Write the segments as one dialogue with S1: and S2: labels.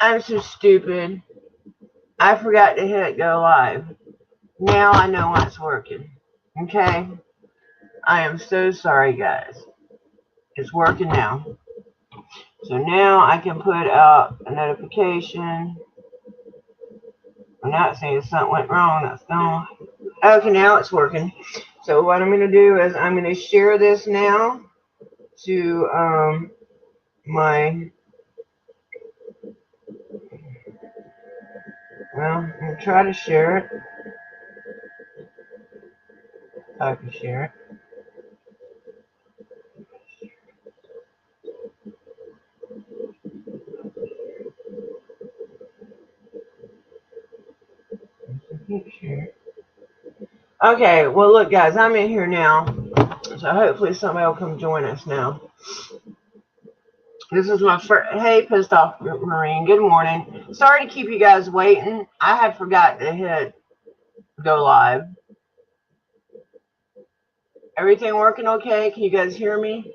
S1: I'm so stupid. I forgot to hit go live. Now I know why it's working. Okay? I am so sorry, guys. It's working now. So now I can put out a notification. I'm not saying something went wrong. That's no. Okay, now it's working. So what I'm going to do is I'm going to share this now to my, well, I'm going to try to share it. If I can share it. Okay, well look guys, I'm in here now. So hopefully somebody will come join us now. This is my first, hey Pissed Off Marine, good morning. Sorry to keep you guys waiting. I had forgot to hit go live. Everything working okay? Can you guys hear me?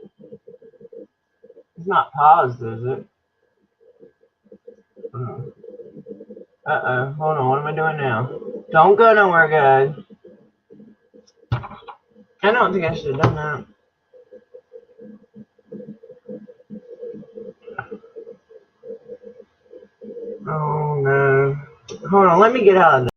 S1: It's not paused, is it? Uh-oh, hold on, what am I doing now? Don't go nowhere, guys. I don't think I should have done that. Oh no. Hold on, let me get out of this.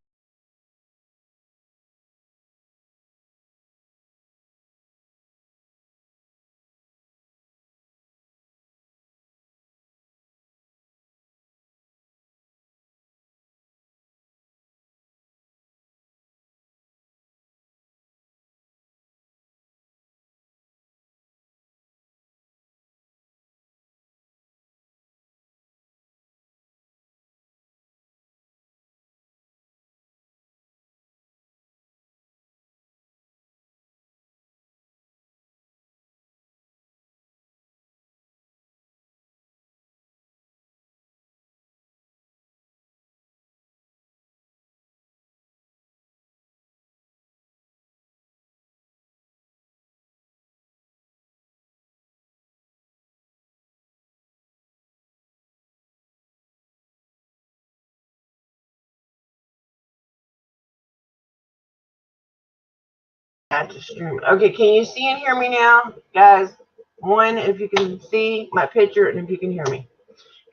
S1: Okay, can you see and hear me now? Guys, one, if you can see my picture and if you can hear me.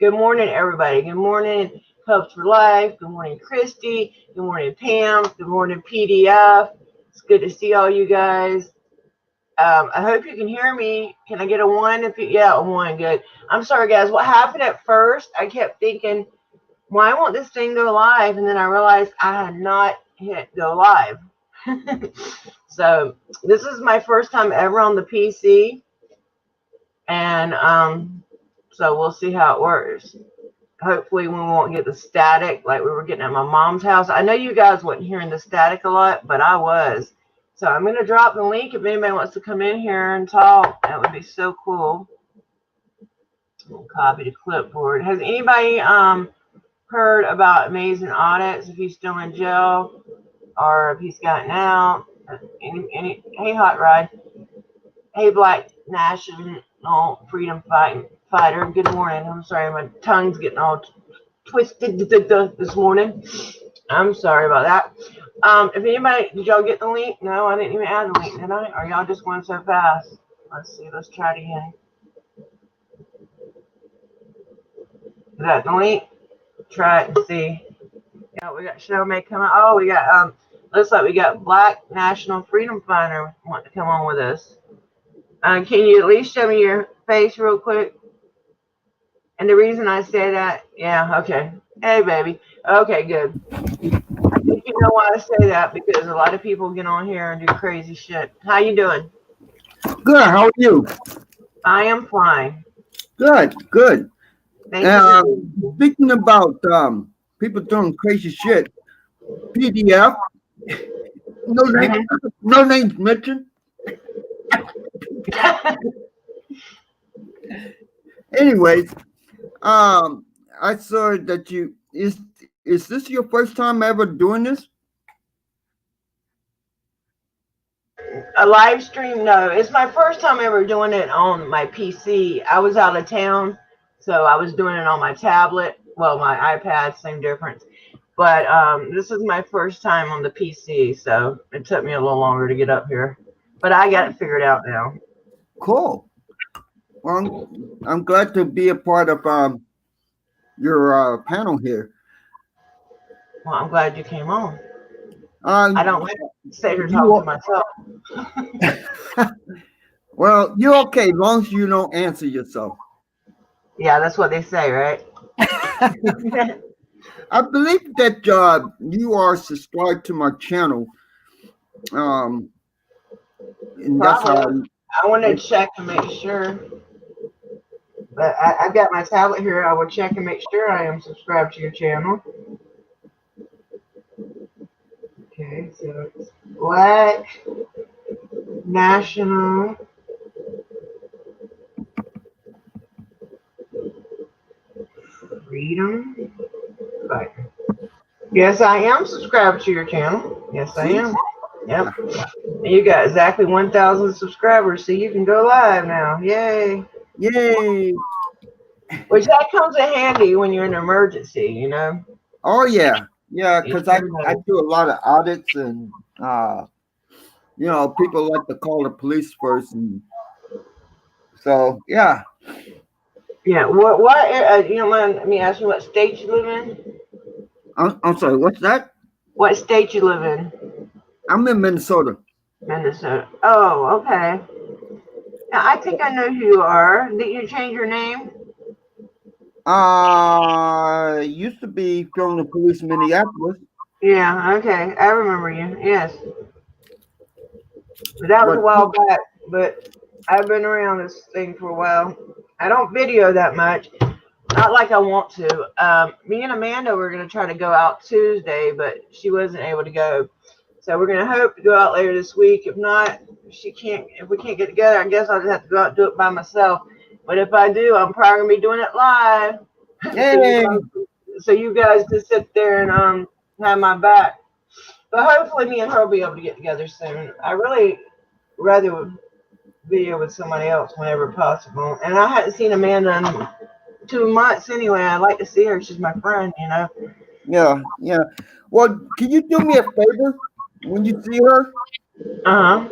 S1: Good morning, everybody. Good morning, Hubs for Life. Good morning, Christy. Good morning, Pam. Good morning, PDF. It's good to see all you guys. I hope you can hear me. Can I get a one? Yeah, a one. Good. I'm sorry, guys. What happened at first, I kept thinking, why won't this thing go live? And then I realized I had not hit go live. So this is my first time ever on the PC. And so we'll see how it works. Hopefully we won't get the static like we were getting at my mom's house. I know you guys wasn't hearing the static a lot, but I was. So I'm going to drop the link if anybody wants to come in here and talk. That would be so cool. We'll copy the clipboard. Has anybody heard about Amazing Audits, if he's still in jail or if he's gotten out? Hey, Hot Rod. Hey, Black National Freedom Fighter. Good morning. I'm sorry, my tongue's getting all twisted this morning. I'm sorry about that. If anybody, did y'all get the link? No, I didn't even add the link, did I? Or y'all just going so fast? Let's see. Let's try it again. Is that the link? Try it and see. Yeah, we got Cheryl May coming. Oh, we got looks like we got Black National Freedom Fighter want to come on with us. Can you at least show me your face real quick? And the reason I say that, yeah, okay. Hey, baby. Okay, good. I think you know why I say that, because a lot of people get on here and do crazy shit. How you doing?
S2: Good. How are you?
S1: I am fine.
S2: Good. Good.
S1: Thank you.
S2: Speaking about people doing crazy shit, PDF. No names mentioned. Anyways, I saw that you is this your first time ever doing this?
S1: A live stream? No, it's my first time ever doing it on my PC. I was out of town, so I was doing it on my tablet well, my iPad, same difference. But this is my first time on the PC, so it took me a little longer to get up here. But I got it figured out now.
S2: Cool. Well, I'm glad to be a part of your panel here.
S1: Well, I'm glad you came on.
S2: Uh,
S1: I don't like to sit here
S2: you
S1: talking to myself.
S2: well, you're okay as long as you don't answer yourself.
S1: Yeah, that's what they say, right?
S2: I believe that you are subscribed to my channel. And that's how
S1: Probably. I want to check and make sure. But I've got my tablet here. I will check and make sure I am subscribed to your channel. Okay, so it's Black National Freedom Fighter. Yes, I am subscribed to your channel. Yes, I am. Yep. You got exactly 1,000 subscribers, so you can go live now. Yay.
S2: Yay.
S1: Which that comes in handy when you're in an emergency, you know?
S2: Oh, yeah. Yeah, because I do a lot of audits and, people like to call the police first. And so, yeah.
S1: Yeah. You don't mind me asking what state you live in?
S2: I'm sorry, what's that?
S1: What state you live in?
S2: I'm in Minnesota.
S1: Minnesota. Oh, okay. Now, I think I know who you are. Did you change your name?
S2: Used to be from the police in Minneapolis.
S1: Yeah, okay. I remember you. Yes. But that was a while back, but I've been around this thing for a while. I don't video that much. Not like I want to. Me and Amanda were going to try to go out Tuesday, but she wasn't able to go. So we're going to hope to go out later this week. If not, if we can't get together, I guess I'll just have to go out and do it by myself. But if I do, I'm probably going to be doing it live.
S2: Yay.
S1: So you guys just sit there and have my back. But hopefully me and her will be able to get together soon. I really rather video with somebody else whenever possible. And I hadn't seen Amanda in 2 months anyway. I'd like to see her. She's my friend, you know.
S2: Yeah, yeah. Well, can you do me a favor when you see her?
S1: Uh-huh.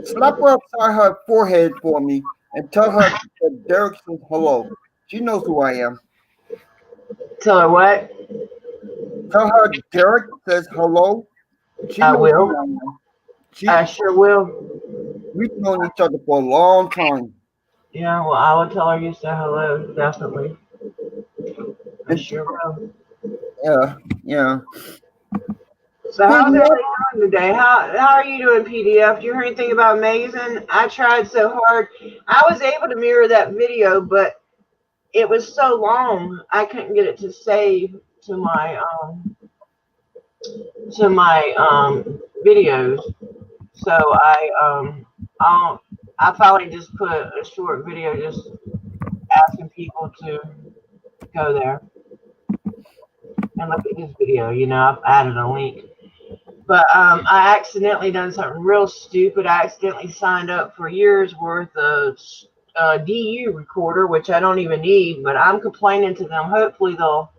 S2: Slap her upside her forehead for me and tell her that Derek says hello. She knows who I am.
S1: Tell her what?
S2: Tell her Derek says hello.
S1: I will. I sure will.
S2: We've known each other for a long time.
S1: Yeah, well, I will tell her you said hello, definitely. I sure will.
S2: Yeah, yeah.
S1: So how's everybody doing today? How are you doing, PDF? Do you hear anything about Amazing? I tried so hard. I was able to mirror that video, but it was so long I couldn't get it to save to my videos. So I finally just put a short video just asking people to go there and look at this video. You know, I've added a link. But I accidentally done something real stupid. I accidentally signed up for a year's worth of DU recorder, which I don't even need, but I'm complaining to them. Hopefully they'll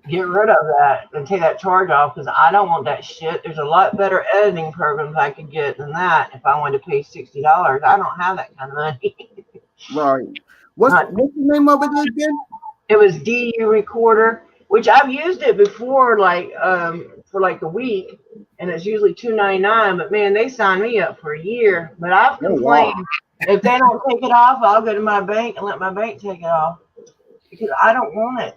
S1: get rid of that and take that charge off, because I don't want that shit. There's a lot better editing programs I could get than that if I wanted to pay $60. I don't have that kind of money.
S2: Right. What's the name of it again?
S1: It was DU recorder, which I've used it before, like for like a week, and it's usually $2.99. But man, they signed me up for a year. But I've complained, if they don't take it off, I'll go to my bank and let my bank take it off, because I don't want it.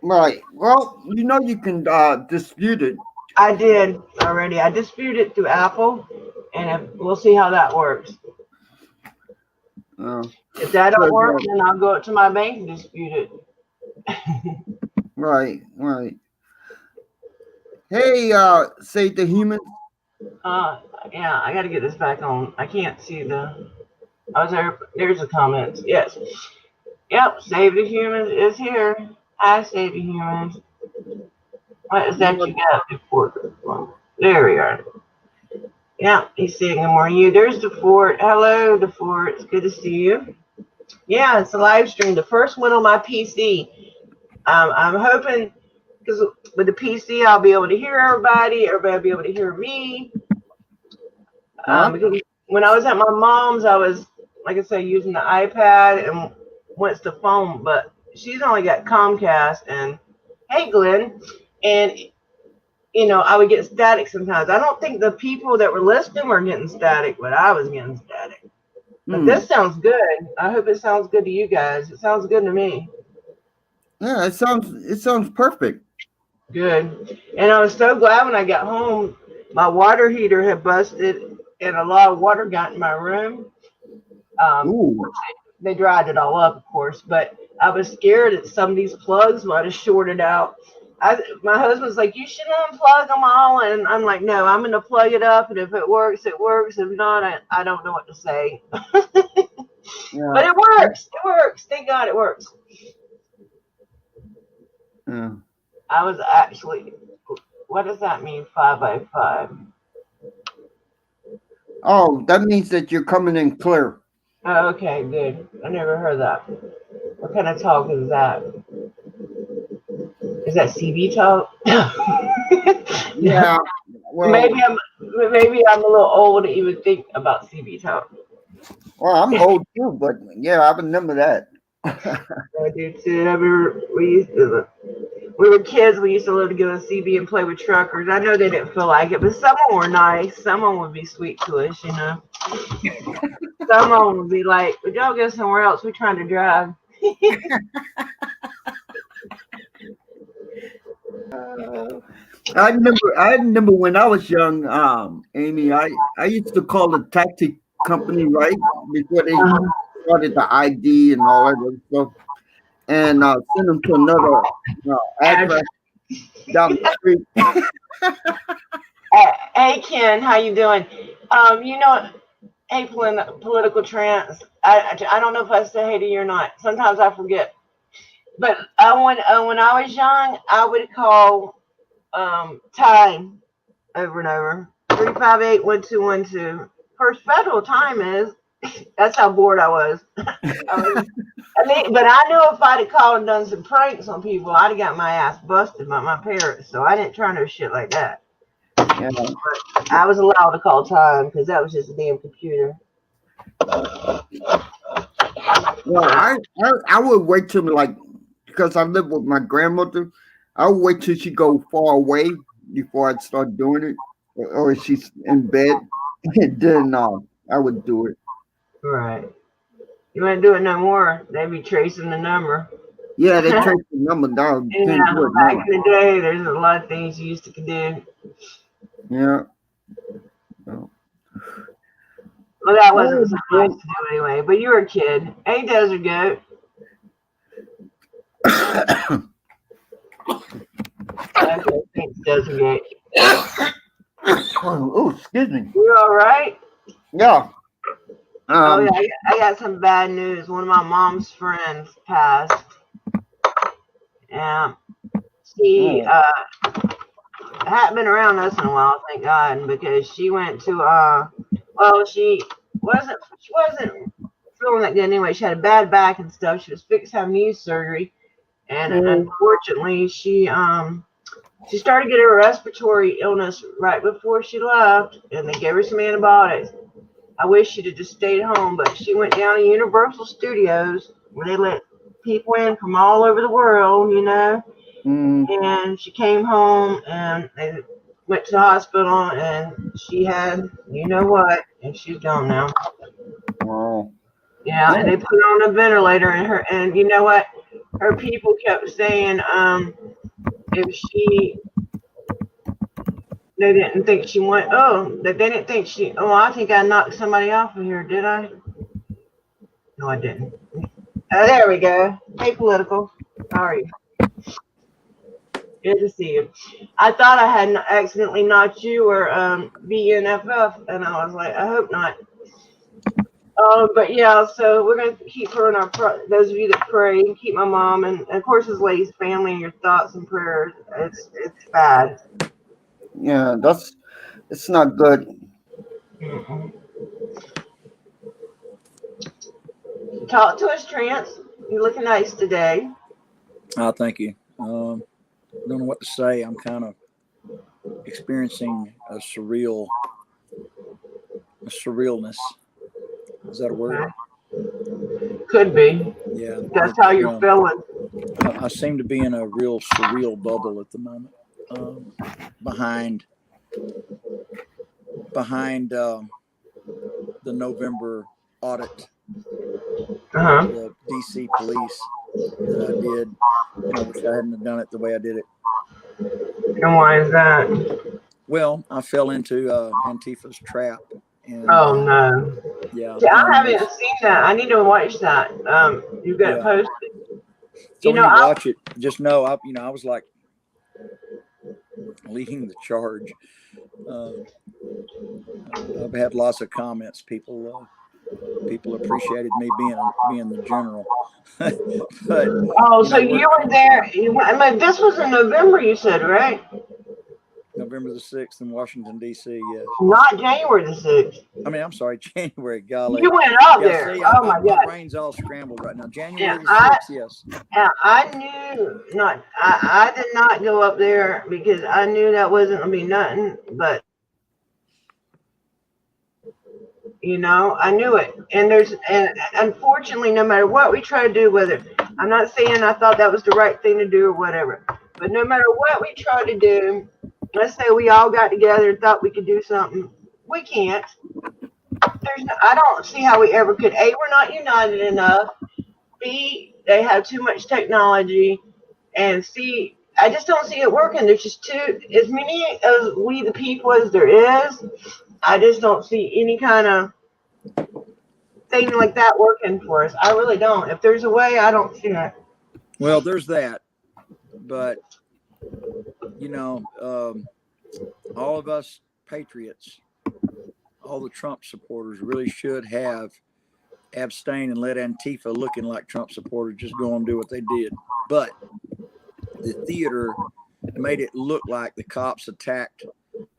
S2: Right. Well, you know you can dispute it.
S1: I did already. I disputed it through Apple, and we'll see how that works. If that don't work, then I'll go up to my bank and dispute it.
S2: Right, right. Hey, Save the Humans.
S1: Yeah, I got to get this back on. I can't see the. Oh, there's the comments. Yes. Yep, Save the Humans is here. Hi, Save the Humans. What is that you got before? There we are. Yeah, he's saying good morning. There's the fort. Hello, the fort. It's good to see you. Yeah, it's a live stream. The first one on my PC. I'm hoping because with the PC I'll be able to hear everybody. Everybody will be able to hear me.
S2: Huh?
S1: Because when I was at my mom's, I was, like I said, using the iPad and once the phone, but she's only got Comcast and hey, Glenn, and I would get static sometimes. I don't think the people that were listening were getting static, but I was getting static. But
S2: Hmm.
S1: this sounds good. I hope it sounds good to you guys. It sounds good to me.
S2: Yeah, it sounds perfect.
S1: Good. And I was so glad when I got home. My water heater had busted, and a lot of water got in my room. Um,
S2: Ooh.
S1: they dried it all up, of course, but I was scared that some of these plugs might have shorted out. My husband's like, you should unplug them all, and I'm like, no, I'm gonna plug it up, and if it works, it works. If not, I don't know what to say.
S2: Yeah.
S1: But it works. It works. Thank God it works.
S2: Yeah.
S1: I was actually. What does that mean? 5 by 5.
S2: Oh, that means that you're coming in clear.
S1: Oh, okay, good. I never heard that. What kind of talk is that? Is that CB talk?
S2: Yeah. Well,
S1: maybe I'm a little old to even think about CB talk.
S2: I'm old too, but yeah, I remember that.
S1: I do too. I remember we were kids. We used to love to go to CB and play with truckers. I know they didn't feel like it, but some of them were nice. Some of them would be sweet to us. Some of them would be like, "Would y'all go somewhere else? We're trying to drive."
S2: I remember when I was young, Amy. I used to call the taxi company right before they started the ID and all that other stuff, and send them to another address down the street.
S1: Hey Ken, how you doing? Hey political trance. I don't know if I say hey to you or not. Sometimes I forget. But when I was young, I would call time over and over. 358-1212. First federal time is. That's how bored I was. But I knew if I'd have called and done some pranks on people, I'd have got my ass busted by my parents. So I didn't try no shit like that.
S2: Yeah.
S1: I was allowed to call time because that was just a damn computer.
S2: Well, I would wait till because I live with my grandmother. I would wait till she go far away before I'd start doing it, or if she's in bed, and then I would do it.
S1: Right. You wouldn't do it no more. They'd be tracing the number.
S2: Yeah, they trace the number down. You can't
S1: Yeah,
S2: do it
S1: back
S2: now.
S1: in the day, there's a lot of things you used to do.
S2: Yeah. So-
S1: Well, that wasn't so nice
S2: Oh,
S1: to do anyway. But you were a kid. Hey, Desert Goat. Okay, thanks, Desert Goat.
S2: oh, excuse me.
S1: You all right?
S2: Yeah.
S1: Oh
S2: Um.
S1: yeah, I got some bad news. One of my mom's friends passed. Yeah, she
S2: Oh.
S1: hadn't been around us in a while, thank God, because she went to well, she wasn't feeling that good anyway. She had a bad back and stuff. She was fixed to have knee surgery, and
S2: Mm.
S1: unfortunately, she started getting a respiratory illness right before she left, and they gave her some antibiotics. I wish she'd have just stayed home, but she went down to Universal Studios where they let people in from all over the world.
S2: Mm.
S1: And she came home and they went to the hospital and she had, you know what, and she's gone now.
S2: Oh.
S1: Yeah, and they put her on a ventilator and you know what? Her people kept saying, if she they didn't think she went that they didn't think I think I knocked somebody off of here, did I? No, I didn't. Oh, there we go. Hey, political. How are you? Good to see you. I thought I had accidentally knocked you or BNFF, and I was like, I hope not. But yeah, so we're gonna keep her in those of you that pray, keep my mom and of course this lady's family in your thoughts and prayers. It's bad.
S2: Yeah. It's not good.
S1: Mm-mm. Talk to us, Trance. You're looking nice today.
S3: Thank you. Don't know what to say. I'm kind of experiencing a surrealness. Is that a word?
S1: Could be.
S3: Yeah.
S1: That's how you're feeling.
S3: I seem to be in a real surreal bubble at the moment. Behind the November audit of the DC police that I did. I wish I hadn't done it the way I did it.
S1: And why is that?
S3: Well, I fell into Antifa's trap. And,
S1: oh no!
S3: Yeah,
S1: I haven't seen that. I need to watch that. You got to post it.
S3: So when you watch it, just know I was like leading the charge. I've had lots of comments. People appreciated me being the general. But
S1: so you were there. This was in November, you said, right?
S3: November the 6th in Washington, D.C., yes.
S1: Not January the 6th.
S3: I mean, I'm sorry, January, golly.
S1: You went up there.
S3: See,
S1: oh, my God.
S3: My brain's all scrambled right now. January the 6th, yes.
S1: I knew not. I did not go up there because I knew that wasn't going to be nothing, but I knew it. And unfortunately, no matter what we try to do with it, I'm not saying I thought that was the right thing to do or whatever, but no matter what we try to do, let's say we all got together and thought we could do something. We can't. I don't see how we ever could. A, we're not united enough. B, they have too much technology. And C, I just don't see it working. There's just as many as we the people as there is. I just don't see any kind of thing like that working for us. I really don't. If there's a way, I don't see it.
S3: Well, there's that. But all of us patriots, all the Trump supporters really should have abstained and let Antifa looking like Trump supporters just go and do what they did. But the theater made it look like the cops attacked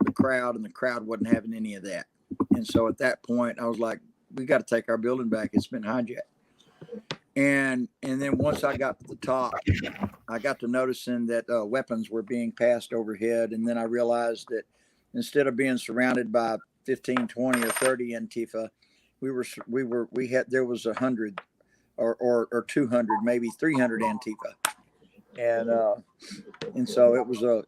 S3: the crowd and the crowd wasn't having any of that. And so at that point, I was like, we got to take our building back. It's been hijacked. And then once I got to the top, I got to noticing that weapons were being passed overhead. And then I realized that instead of being surrounded by 15, 20 or 30 Antifa, there was 100 or 200, maybe 300 Antifa. And so it was a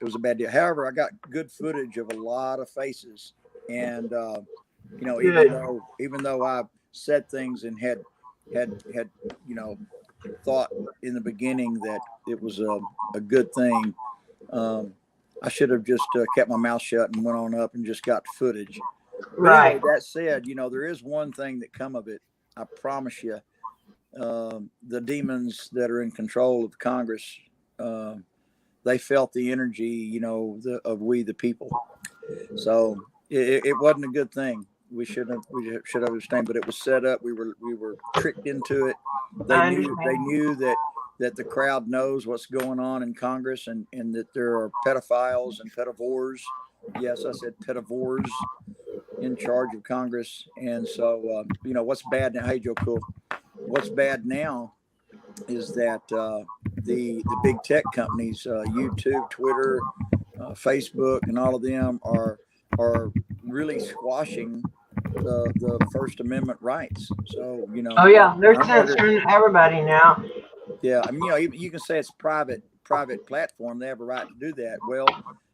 S3: even though I said things and had thought in the beginning that it was a good thing, I should have just kept my mouth shut and went on up and just got footage.
S1: Right.
S3: Anyway, that said, there is one thing that come of it. I promise you, the demons that are in control of Congress, they felt the energy, of we the people. So it wasn't a good thing. We should have abstained, but it was set up. We were tricked into it. They knew that the crowd knows what's going on in Congress and that there are pedophiles and pedivores. Yes, I said pedivores in charge of Congress. And so, what's bad now? Hey, Joe Cool. What's bad now is that the big tech companies, YouTube, Twitter, Facebook, and all of them are really squashing the First Amendment rights. So,
S1: Oh yeah, they're censoring everybody now.
S3: Yeah, I mean, you can say it's private platform. They have a right to do that. Well,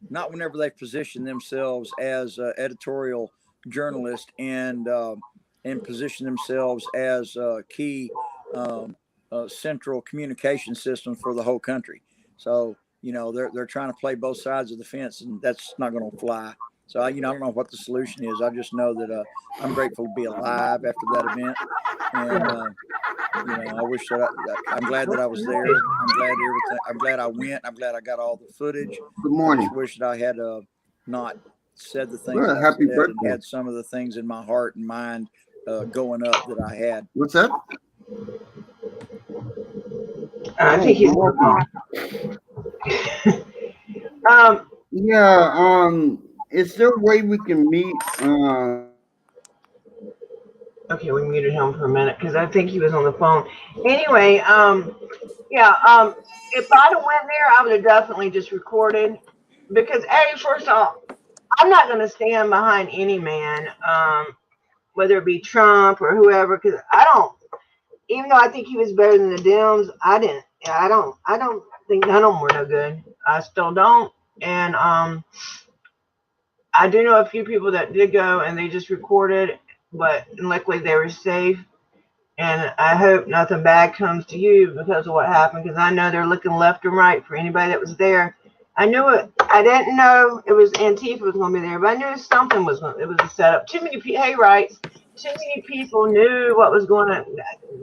S3: not whenever they position themselves as editorial journalists and position themselves as key central communication systems for the whole country. So, they're trying to play both sides of the fence, and that's not going to fly. So, I don't know what the solution is. I just know that I'm grateful to be alive after that event. And, I wish that I'm glad that I was there. I'm glad I went. I'm glad I got all the footage.
S2: Good morning.
S3: I just wish that I had not said the things
S2: Well,
S3: I
S2: happy
S3: said
S2: birthday.
S3: and had some of the things in my heart and mind going up that I had.
S2: What's that?
S1: I think he's
S2: Yeah. Is there a way we can meet
S1: Okay, we muted him for a minute because I think he was on the phone. Anyway, yeah, if I'd have went there, I would have definitely just recorded because, hey, first off, I'm not going to stand behind any man, whether it be Trump or whoever, because I don't. Even though I think he was better than the Dems, I didn't. I don't think none of them were no good. I still don't. And I do know a few people that did go and they just recorded, but luckily they were safe. And I hope nothing bad comes to you because of what happened, because I know they're looking left and right for anybody that was there. I knew it. I didn't know it was Antifa was going to be there, but I knew something was going. It was a setup. Too many hey rights. Too many people knew what was going on.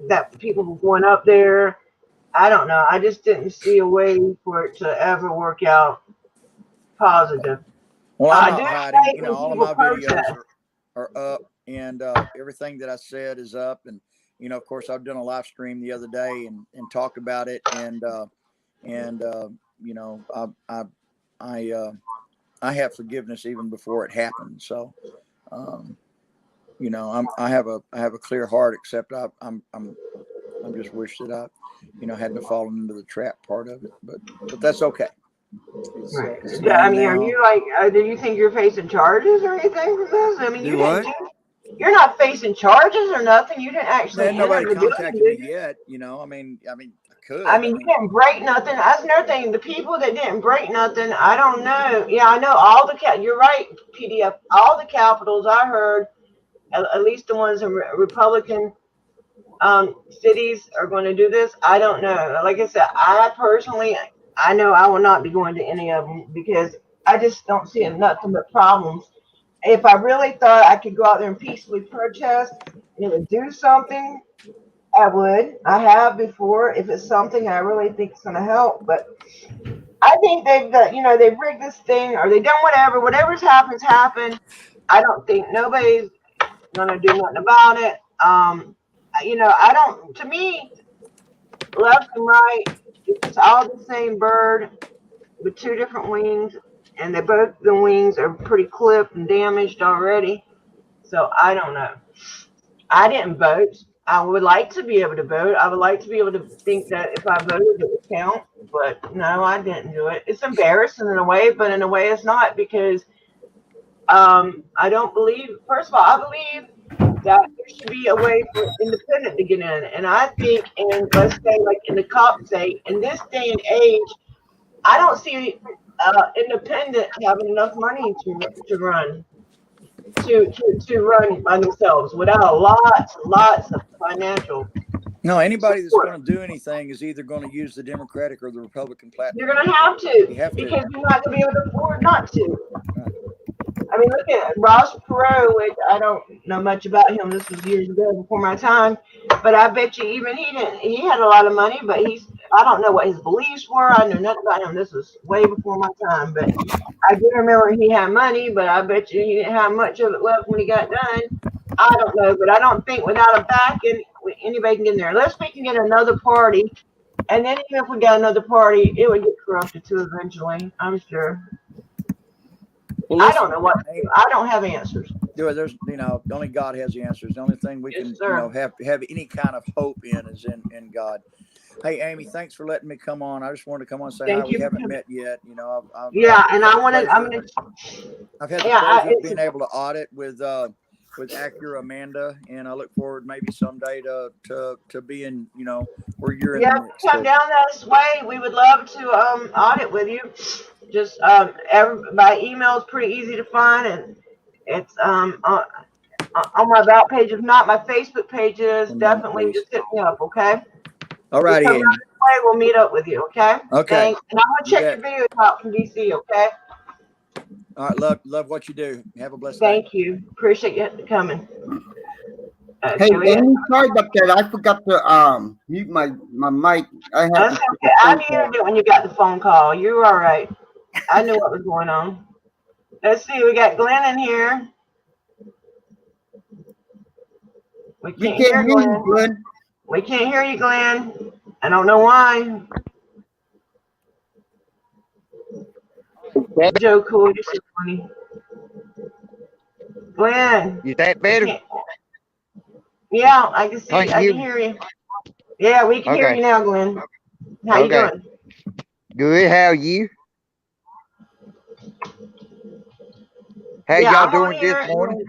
S1: That people were going up there. I don't know. I just didn't see a way for it to ever work out positive.
S3: Well, I'm
S1: I
S3: not
S1: do
S3: hiding.
S1: hate
S3: You know,
S1: when
S3: all of
S1: people
S3: my videos
S1: protest.
S3: are up, and everything that I said is up. And you know, of course, I've done a live stream the other day and talked about it. And you know, I have forgiveness even before it happened. So, you know, I have a clear heart. Except I'm just wish that I, you know, hadn't fallen into the trap part of it. But that's okay.
S1: Right.
S3: It's
S1: Yeah, I
S3: done
S1: mean, are
S3: now.
S1: you like, do you think you're facing charges or anything for this? I mean, you
S3: Do
S1: didn't
S3: what?
S1: do, you're not facing charges or nothing. You didn't actually
S3: Man,
S1: enter
S3: nobody
S1: the building,
S3: contacted me
S1: did you?
S3: yet. You know, I
S1: I
S3: could. I
S1: mean, you
S3: mean,
S1: didn't break nothing. That's another thing. The people that didn't break nothing, I don't know. Yeah, I know all the you're right, PDF. All the capitals I heard, at least the ones in Republican cities are going to do this. I don't know. Like I said, I personally, I know I will not be going to any of them because I just don't see nothing but problems. If I really thought I could go out there and peacefully protest and it would do something, I would. I have before if it's something I really think is going to help. But I think they've got, they've rigged this thing or they've done whatever. Whatever's happened. I don't think nobody's going to do nothing about it. I don't, to me, left and right, it's all the same bird with two different wings. And they both the wings are pretty clipped and damaged already. So I don't know. I didn't vote. I would like to be able to vote. I would like to be able to think that if I voted, it would count. But no, I didn't do it. It's embarrassing in a way, but in a way, it's not because I don't believe. First of all, I believe that there should be a way for independent to get in, and I think, and let's say, like in the cop say, in this day and age, I don't see independent having enough money to run to run by themselves without lots of financial
S3: no, anybody that's
S1: support.
S3: going to do anything is either going to use the Democratic or the Republican
S1: You're
S3: platform.
S1: going to have
S3: You
S1: to
S3: have to.
S1: because you're not going to be able to afford not to.
S3: Right.
S1: I mean, look at Ross Perot, which I don't know much about him. This was years ago before my time, but I bet you even he didn't. He had a lot of money, but I don't know what his beliefs were. I knew nothing about him. This was way before my time, but I do remember he had money, but I bet you he didn't have much of it left when he got done. I don't know, but I don't think without a backing, anybody can get in there unless we can get another party. And then even if we got another party, it would get corrupted too eventually. I'm sure.
S3: Well,
S1: I don't
S3: listen,
S1: know what to do. I don't have answers.
S3: there's, you know, only God has the answers. The only thing we
S1: Yes,
S3: can, you know,
S1: sir.
S3: have any kind of hope in is in God. Hey, Amy, thanks for letting me come on. I just wanted to come on and say hi.
S1: Thank
S3: We
S1: you for
S3: haven't
S1: coming.
S3: met yet. You know,
S1: Yeah, and
S3: had
S1: I
S3: the
S1: wanted. I'm
S3: pleasure.
S1: gonna.
S3: I've had the
S1: Yeah,
S3: pleasure of being able to audit with Acura Amanda, and I look forward maybe someday to being, you know, where you're in
S1: yeah.
S3: the
S1: If
S3: mix
S1: you come
S3: too.
S1: down this way, we would love to audit with you. Just by email is pretty easy to find, and it's on my about page. If not, my Facebook page is
S3: One moment,
S1: definitely
S3: please.
S1: just hit me up. Okay.
S3: All
S1: Just
S3: righty,
S1: come down
S3: Amy.
S1: this way. We'll meet up with you. Okay.
S3: Okay,
S1: Thanks. And I'm gonna
S3: you
S1: check
S3: bet.
S1: your videos out from DC. Okay.
S3: All right, love what you do. Have a blessed day.
S1: Thank you. Appreciate you coming.
S2: Hey,
S1: Okay.
S2: Amy, sorry about that. I forgot to mute my mic. I had
S1: That's
S2: to take
S1: okay.
S2: a
S1: I
S2: phone
S1: muted
S2: call.
S1: it when you got the phone call. You were all right. I knew what was going on. Let's see. We got Glenn in here. We
S2: We
S1: can't
S2: can't
S1: hear
S2: hear you,
S1: Glenn.
S2: Glenn.
S1: We can't hear you, Glenn. I don't know why. Joe Cool, you're so funny. Glenn.
S4: Is that
S1: We
S4: better?
S1: can't. Yeah, I can see.
S4: Can't
S1: I
S4: you?
S1: can hear you. Yeah, we can hear
S4: Okay.
S1: you now, Glenn. How you
S4: Okay.
S1: doing?
S4: Good. How are you? How
S1: Yeah,
S4: y'all
S1: I'm on
S4: doing
S1: here.
S4: this morning?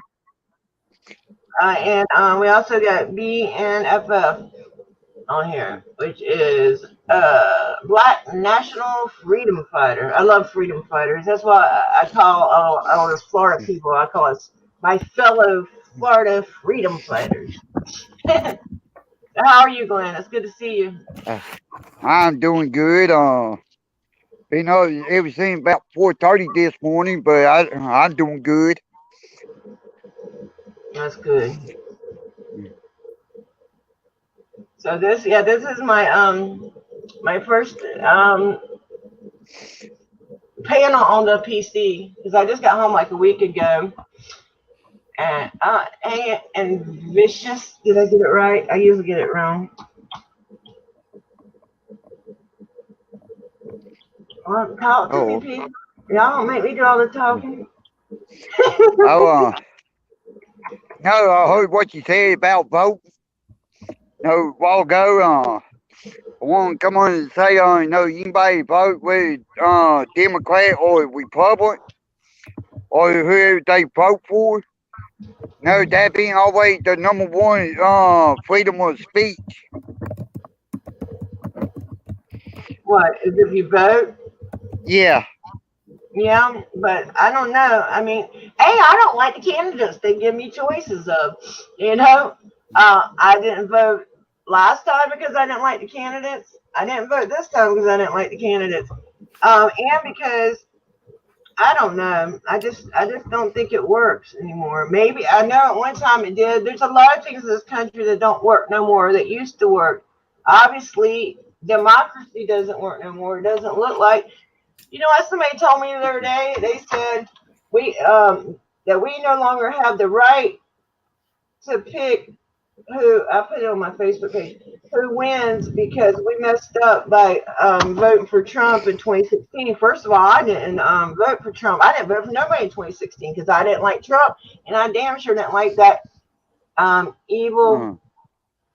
S1: And we also got BNFF on here, which is Black National Freedom Fighter. I love freedom fighters. That's why I call all the Florida people, I call us my fellow Florida freedom fighters. How are you, Glenn? It's good to see you.
S4: I'm doing good. It was in about 4:30 this morning, but I'm doing good.
S1: That's good. So this is my first panel on the PC because I just got home like a week ago. And vicious. Did I get it right? I usually get it wrong. Well, talk to me,
S4: Oh,
S1: people. Y'all don't make me do all the talking.
S4: oh, no, I heard what you said about voting. No, a while ago, I want to come on and say, anybody vote with Democrat or Republican or whoever they vote for. No, that being always the number one, freedom of speech.
S1: What is if you vote?
S4: Yeah,
S1: Yeah, but I don't know. I mean, hey, I don't like the candidates they give me choices of. You know, I didn't vote last time because I didn't like the candidates. I didn't vote this time because I didn't like the candidates. And because I don't know. I just don't think it works anymore. Maybe I know at one time it did. There's a lot of things in this country that don't work no more that used to work. Obviously, democracy doesn't work no more. It doesn't look like. You know what somebody told me the other day? They said we that we no longer have the right to pick who. I put it on my Facebook page. Who wins because we messed up by voting for Trump in 2016. First of all, I didn't vote for Trump. I didn't vote for nobody in 2016 because I didn't like Trump, and I damn sure didn't like that evil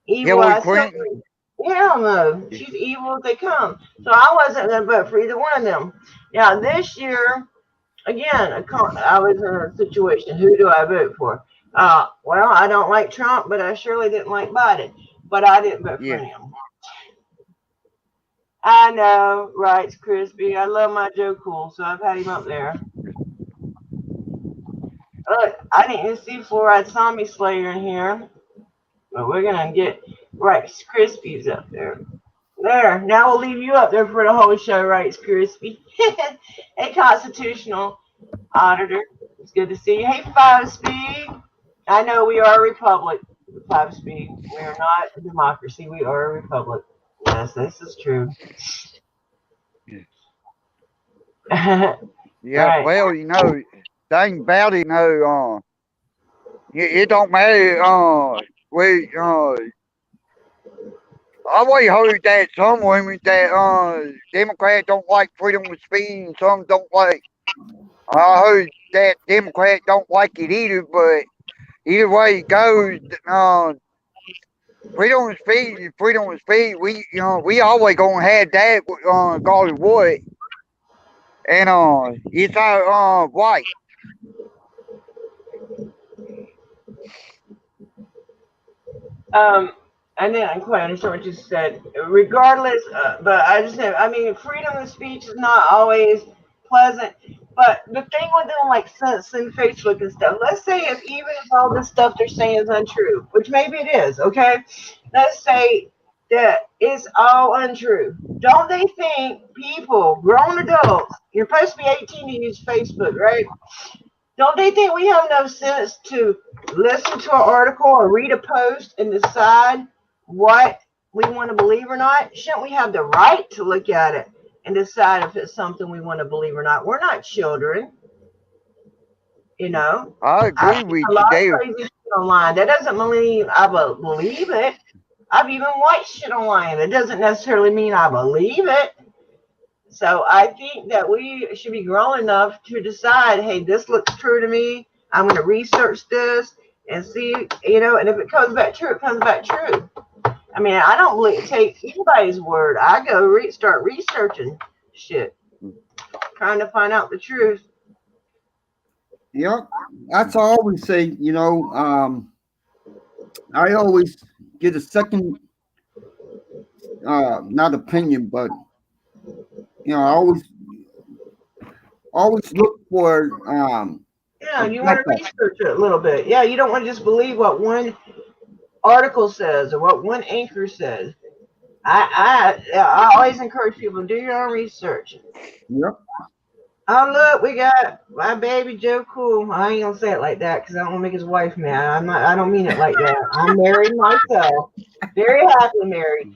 S4: Hillary Clinton.
S1: Hell no, she's evil as they come. So I wasn't going to vote for either one of them. Now this year, again, I was in a situation. Who do I vote for? Well, I don't like Trump, but I surely didn't like Biden. But I didn't vote for him. I know, writes Crispy. I love my Joe Cool, so I've had him up there. Look, I didn't even see Fluoride Zombie Slayer in here. But we're going to get Rice Krispies up there. There. Now we'll leave you up there for the whole show, Rice Crispy. Hey, Constitutional Auditor. It's good to see you. Hey, 5-Speed. I know we are a republic, 5-Speed. We are not a democracy. We are a republic. Yes, this is true.
S4: Yeah,
S1: right.
S4: well, thing about it, it don't matter, I always heard that some women that Democrats don't like freedom of speech and some don't like. I heard that Democrats don't like it either, but either way it goes, freedom of speech is freedom of speech. We always gonna have that, regardless of what. And it's our right.
S1: I didn't quite understand what you said. Regardless, but I just said, I mean, freedom of speech is not always pleasant. But the thing with them, like in Facebook and stuff, let's say even if all this stuff they're saying is untrue, which maybe it is, okay? Let's say that it's all untrue. Don't they think people, grown adults, you're supposed to be 18 to use Facebook, right? Don't they think we have enough sense to listen to an article or read a post and decide what we want to believe or not? Shouldn't we have the right to look at it and decide if it's something we want to believe or not? We're not children, you know.
S4: I agree with
S1: a
S4: you,
S1: lot
S4: Dave.
S1: of crazy shit online. That doesn't mean I believe it. I've even watched shit online. That doesn't necessarily mean I believe it. So I think that we should be grown enough to decide, hey, this looks true to me. I'm going to research this. and see, and if it comes back true, it comes back true. I mean, I don't believe take anybody's word. I go start researching shit, trying to find out the truth.
S2: Yep. That's all I always say, I always get a second, not opinion, but I always look for
S1: Yeah, you want to research it a little bit. Yeah, you don't want to just believe what one article says or what one anchor says. I always encourage people to do your own research.
S2: Yep.
S1: Oh look, we got my baby Joe Cool. I ain't gonna say it like that because I don't want to make his wife mad. I don't mean it like that. I'm married myself, very happily married,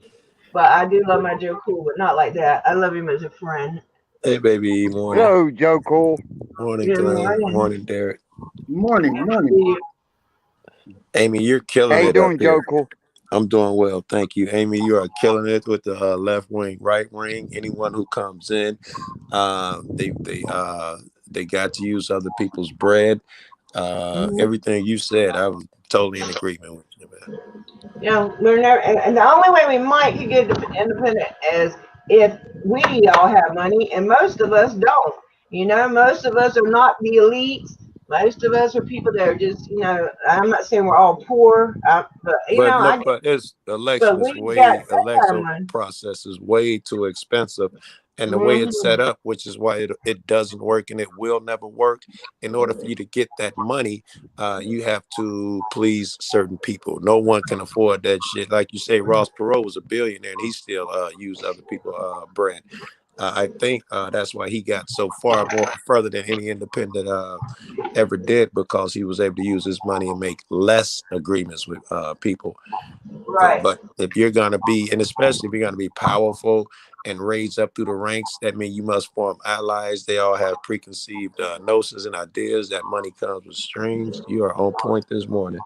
S1: but I do love my Joe Cool, but not like that. I love him as a friend.
S5: Hey, baby. Morning.
S4: Hello, Joe Cool.
S5: Morning,
S1: Good
S5: Glenn.
S1: morning.
S5: Morning, Derek.
S2: Morning.
S5: Amy, you're killing
S4: How you
S5: it
S4: doing,
S5: up here.
S4: Joe Cool?
S5: I'm doing well, thank you. Amy, you are killing it with the left wing, right wing. Anyone who comes in, they got to use other people's bread. Everything you said, I was totally in agreement with you, man.
S1: Yeah, we're never, and the only way we might could get independent is if we all have money, and most of us don't. Most of us are not the elites. Most of us are people that are just, I'm not saying we're all poor, but
S5: It's
S1: but
S5: election is
S1: we got some
S5: election
S1: money.
S5: process is way too expensive, and the way it's
S1: Mhm.
S5: set up, which is why it doesn't work and it will never work. In order for you to get that money, you have to please certain people. No one can afford that shit. Like you say, Ross Perot was a billionaire and he still used other people's bread. I think that's why he got so further than any independent ever did, because he was able to use his money and make less agreements with people.
S1: Right.
S5: But if you're going to be, and especially if you're going to be powerful and raise up through the ranks, that means you must form allies. They all have preconceived notions and ideas that money comes with strings. You are on point this morning.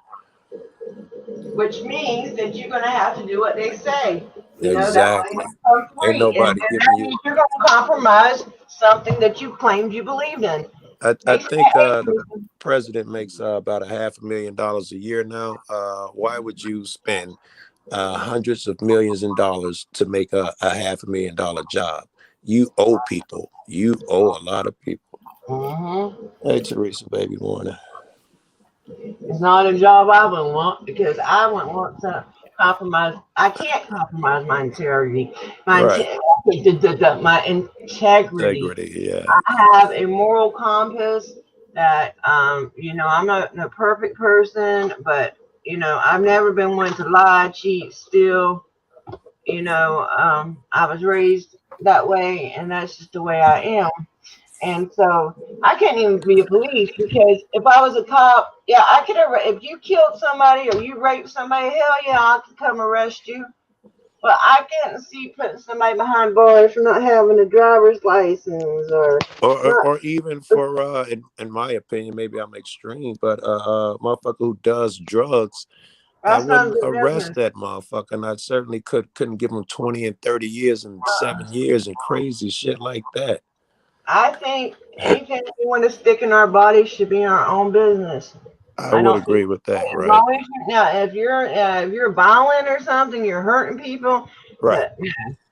S1: Which means that you're going to have to do what they say.
S5: Exactly.
S1: That money comes free.
S5: Ain't nobody
S1: and
S5: giving
S1: that
S5: you.
S1: means you're going to compromise something that you claimed you believed in.
S5: I think the president makes about $500,000 a year now. Why would you spend hundreds of millions of dollars to make a $500,000 job? You owe people. You owe a lot of people. Hey, Teresa, baby, morning.
S1: It's not a job I would want because I wouldn't want to compromise. I can't compromise my integrity. My integrity.
S5: Yeah.
S1: I have a moral compass that I'm not a perfect person, but I've never been one to lie, cheat, steal. I was raised that way, and that's just the way I am. And so I can't even be a police because if I was a cop, yeah, I could have. If you killed somebody or you raped somebody, hell yeah, I could come arrest you. But I can't see putting somebody behind bars for not having a driver's license
S5: or even for in my opinion, maybe I'm extreme, but motherfucker who does drugs, I wouldn't arrest that motherfucker, and I certainly couldn't give him 20 and 30 years and 7 years and crazy shit like that.
S1: I think anything we want to stick in our bodies should be our own business.
S5: I would agree with that, right?
S1: Now, if you're violent or something, you're hurting people,
S5: right?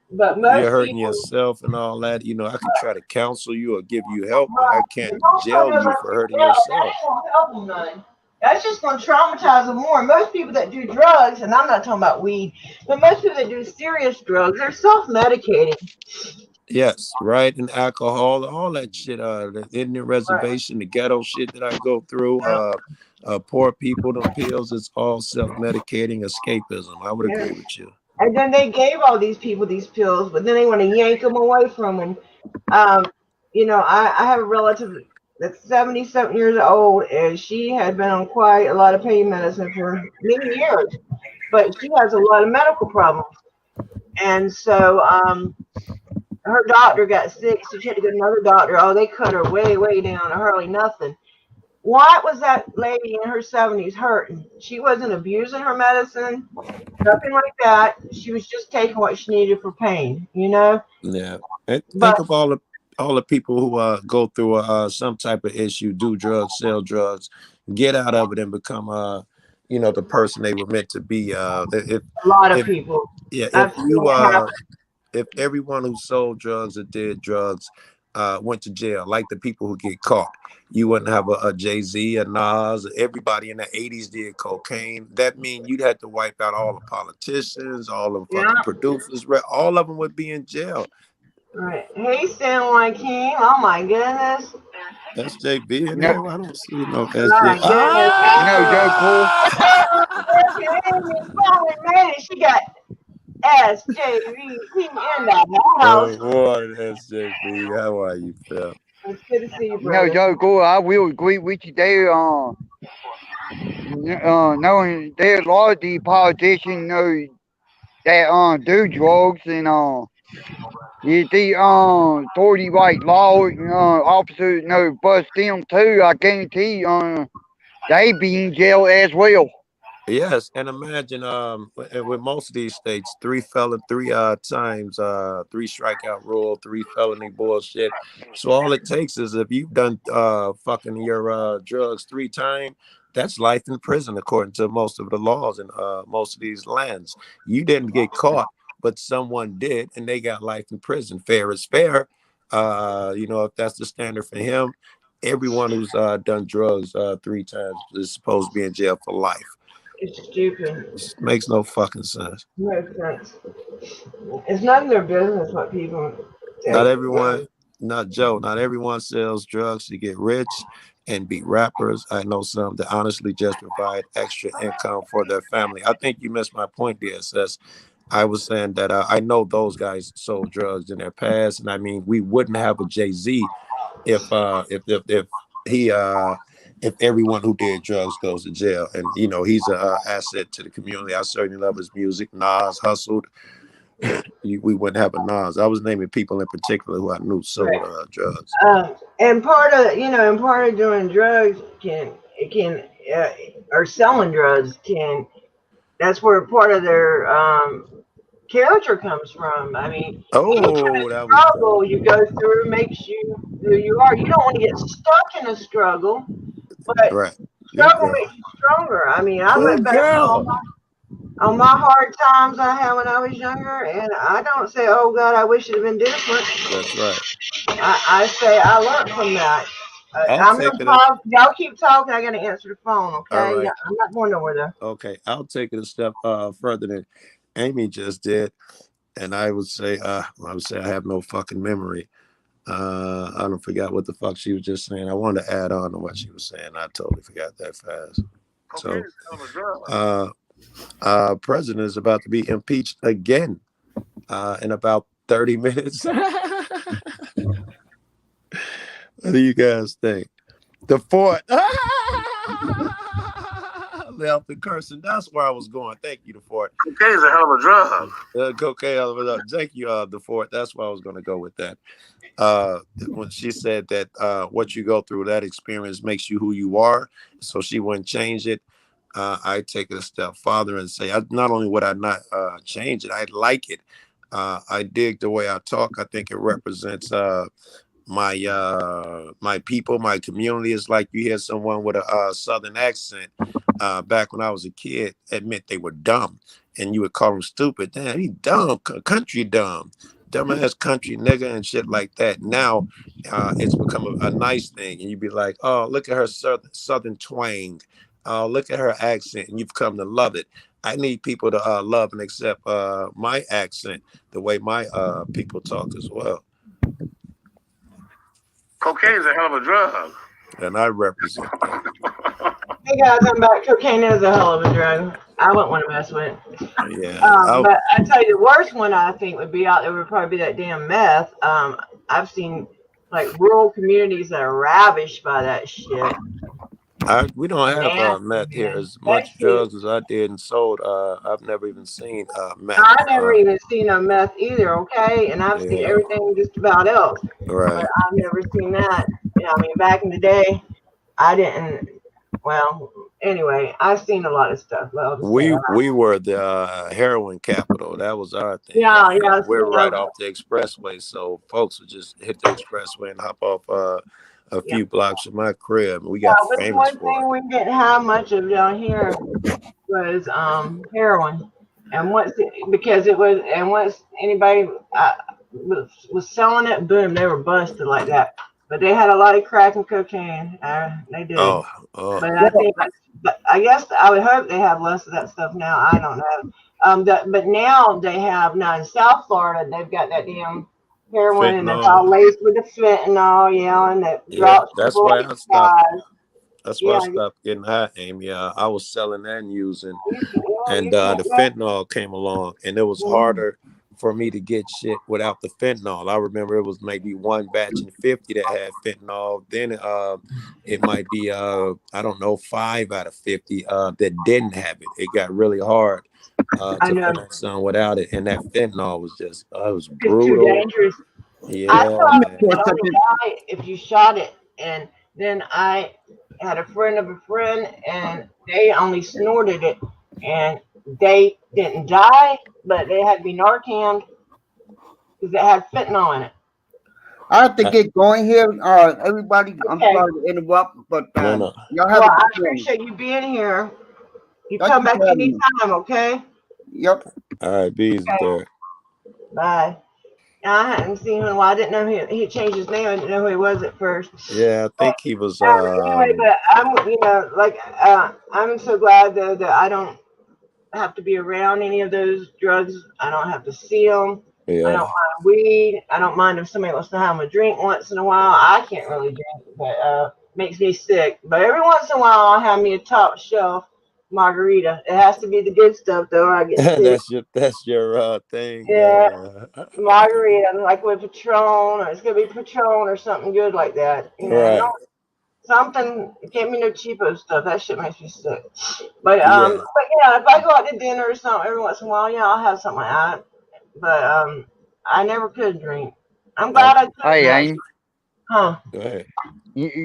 S1: But most
S5: you're hurting
S1: people,
S5: yourself and all that. I could try to counsel you or give you help, but I can't jail you for hurting yourself.
S1: That ain't gonna help them none. That's just going to traumatize them more. Most people that do drugs, and I'm not talking about weed, but most people that do serious drugs, they're self-medicating.
S5: Yes, right, and alcohol, all that shit. The Indian reservation, the ghetto shit that I go through. Poor people, them pills, it's all self-medicating escapism. I would agree with you.
S1: And then they gave all these people these pills, but then they want to yank them away from them. I have a relative that's 70-something years old, and she had been on quite a lot of pain medicine for many years, but she has a lot of medical problems. And so her doctor got sick, so she had to get another doctor. Oh, they cut her way, way down to hardly nothing. What was that lady in her 70s hurting? She wasn't abusing her medicine, nothing like that. She was just taking what she needed for pain, Yeah.
S5: And think of all the people who go through some type of issue, do drugs, sell drugs, get out of it, and become you know, the person they were meant to be. If
S1: A lot of
S5: if
S1: people.
S5: yeah,
S1: I've seen it happen.
S5: if everyone who sold drugs or did drugs went to jail, like the people who get caught, you wouldn't have a Jay-Z, a Nas. Everybody in the 80s did cocaine. That means you'd have to wipe out all the politicians, all the
S1: Yeah.
S5: fucking producers. All of them would be in jail.
S1: Right. Hey, Stanley King. Oh my goodness.
S5: SJB in
S4: No,
S5: there? I don't see no
S1: My
S5: SJ.
S1: goodness.
S4: Joe Cool.
S1: Finally made it. She got SJV in the house.
S5: Good morning, SJB. How are you, Phil?
S1: It's good to see you,
S4: No,
S1: brother.
S4: Joe Cool. I will agree with you there. Knowing there are a lot of the politicians, that do drugs and the authority like law officers bust them too. I guarantee they be in jail as well.
S5: Yes, and imagine with most of these states, three times, three strikeout rule, three felony bullshit. So all it takes is if you've done fucking your drugs 3 times, that's life in prison according to most of the laws in most of these lands. You didn't get caught, but someone did, and they got life in prison. Fair is fair. You know, if that's the standard for him, everyone who's done drugs 3 times is supposed to be in jail for life.
S1: It's stupid.
S5: It makes no fucking sense.
S1: No sense. It's none of their business what people say.
S5: Not everyone, not Joe, not everyone sells drugs to get rich and be rappers. I know some that honestly just provide extra income for their family. I think you missed my point, DSS. I was saying that I know those guys sold drugs in their past, and I mean we wouldn't have a Jay-Z if he if everyone who did drugs goes to jail. And you know he's an asset to the community. I certainly love his music. Nas hustled. We wouldn't have a Nas. I was naming people in particular who I knew sold drugs.
S1: And part of doing drugs or selling drugs that's where part of their character comes from. I mean,
S5: That was
S1: struggle you go through makes you who you are. You don't want to get stuck in a struggle, but
S5: right.
S1: struggle makes you stronger. I mean, I
S5: Good
S1: went back
S5: girl.
S1: on my hard times I had when I was younger, and I don't say, "Oh God, I wish it had been different."
S5: That's right.
S1: I say I learned from that. I'm gonna talk. Y'all keep talking. I gotta answer the phone, okay?
S5: All right.
S1: I'm not going nowhere though.
S5: Okay, I'll take it a step further than Amy just did, and I would say I have no fucking memory. I don't forget what the fuck she was just saying. I wanted to add on to what she was saying. I totally forgot that fast. So, president is about to be impeached again in about 30 minutes. What do you guys think? The fort. Left the cursing. That's where I was going. Thank you, the fort.
S6: Cocaine is a hell of a drug.
S5: Cocaine. Thank you, the fort. That's where I was going to go with that. When she said that what you go through, that experience makes you who you are, so she wouldn't change it. I take it a step farther and say, not only would I not change it, I like it. I dig the way I talk. I think it represents my people, my community. Is like you hear someone with a southern accent. Back when I was a kid, admit they were dumb, and you would call them stupid. Damn, he dumb, country dumb, dumbass country nigga and shit like that. Now it's become a nice thing, and you'd be like, oh, look at her southern twang. Look at her accent, and you've come to love it. I need people to love and accept my accent, the way my people talk as well.
S6: Cocaine is a hell of a drug.
S5: And I represent that.
S1: Hey guys, I'm back. Cocaine is a hell of a drug. I wouldn't want to mess with it.
S5: Yeah.
S1: But I tell you, the worst one I think would be out there would probably be that damn meth. I've seen like rural communities that are ravished by that shit.
S5: We don't have meth here. As much drugs as I did and sold, I've never even seen meth.
S1: I've never even seen a meth either, okay? And I've seen everything just about else.
S5: Right.
S1: But I've never seen that. You know, I mean, back in the day, I didn't. Well, anyway, I've seen a lot of stuff.
S5: We were the heroin capital. That was our thing.
S1: Yeah.
S5: We're right off the expressway, so folks would just hit the expressway and hop off a
S1: Yeah.
S5: few blocks from my crib. We
S1: Yeah,
S5: got
S1: but the
S5: famous
S1: one
S5: for
S1: thing
S5: it.
S1: we didn't have much of down here was heroin, and once anybody was selling it, boom, they were busted like that. But they had a lot of crack and cocaine. They did.
S5: Oh, oh,
S1: But I guess I would hope they have less of that stuff now. I don't know. But now they have now in South Florida, they've got that damn heroin, and it's
S5: fentanyl.
S1: all laced with the fentanyl, and it
S5: Yeah,
S1: drops
S5: that's
S1: people
S5: why
S1: like
S5: I stopped.
S1: flies.
S5: That's why I
S1: Yeah,
S5: stopped getting high, Amy. I was selling that and using, and
S1: you can't.
S5: the fentanyl came along, and it was harder for me to get shit without the fentanyl. I remember it was maybe one batch in 50 that had fentanyl. Then it might be I don't know, 5 out of 50 that didn't have it. It got really hard
S1: I
S5: to
S1: know
S5: find some without it, and that fentanyl was just it was
S1: it's too
S5: brutal.
S1: dangerous. I
S5: Yeah,
S1: thought
S5: man.
S1: it would only die if you shot it, and then I had a friend of a friend, and they only snorted it, and they didn't die, but they had to be Narcan because it had fentanyl in it.
S2: I have to get going here. Everybody, I'm
S1: Okay.
S2: sorry to interrupt, but
S5: No.
S2: y'all have
S1: Well,
S2: a
S1: I
S2: good one.
S1: appreciate you being here. You
S2: Thank
S1: come
S2: you
S1: back
S2: for having me.
S1: anytime, okay?
S2: Yep.
S5: All right, be easy there.
S1: Bye. I hadn't seen him in a while. I didn't know he changed his name. I didn't know who he was at first.
S5: Yeah, I think he was.
S1: Anyway, but I'm so glad though that I don't have to be around any of those drugs. I don't have to see them. I
S5: Yeah.
S1: don't mind weed. I don't mind if somebody wants to have a drink once in a while. I can't really drink, but makes me sick. But every once in a while, I'll have me a top shelf margarita. It has to be the good stuff though, or I get sick.
S5: that's your thing.
S1: Yeah, margarita, like with Patron, or it's gonna be Patron or something good like that.
S5: Right.
S1: No, something. Can't be no cheapo stuff. That shit makes me sick. But
S5: Yeah.
S1: if I go out to dinner or something every once in a while, I'll have something like that. But I never could drink. I'm glad I could.
S4: Hey, Amy.
S1: Huh?
S5: Go ahead.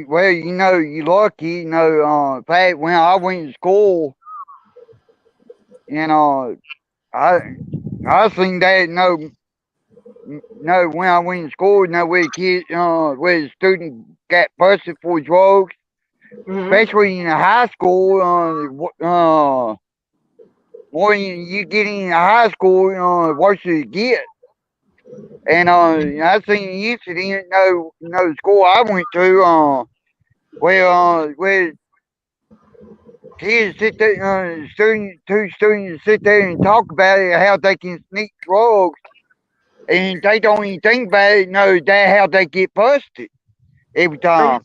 S4: Well, you lucky, back when I went to school, I seen that, when I went to school, where kids, where the student got busted for drugs, especially in high school, more you get in high school, the worse it get. And I seen an incident, the school I went to, where kids sit there, two students sit there and talk about it, how they can sneak drugs, and they don't even think about it. That how they get busted every time.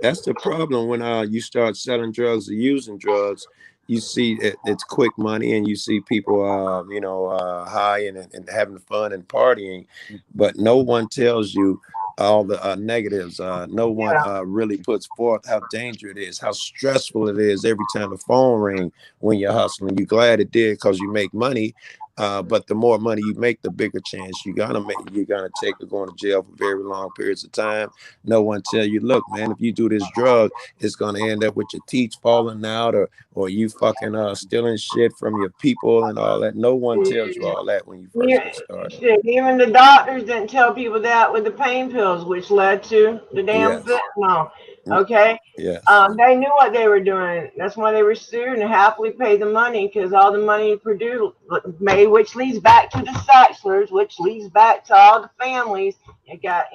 S5: That's the problem when you start selling drugs or using drugs. You see it's quick money, and you see people, high and having fun and partying, but no one tells you all the negatives. No one really puts forth how dangerous it is, how stressful it is every time the phone ring when you're hustling. You're glad it did because you make money. But the more money you make, the bigger chance you're gonna take of going to jail for very long periods of time. No one tell you, look, man, if you do this drug, it's gonna end up with your teeth falling out, or you fucking stealing shit from your people and all that. No one tells you all that when you first get started.
S1: Even the doctors didn't tell people that with the pain pills, which led to the damn fentanyl. Okay.
S5: Yes.
S1: They knew what they were doing. That's why they were sued and happily paid the money, because all the money Purdue made, which leads back to the Satchlers, which leads back to all the families. You got,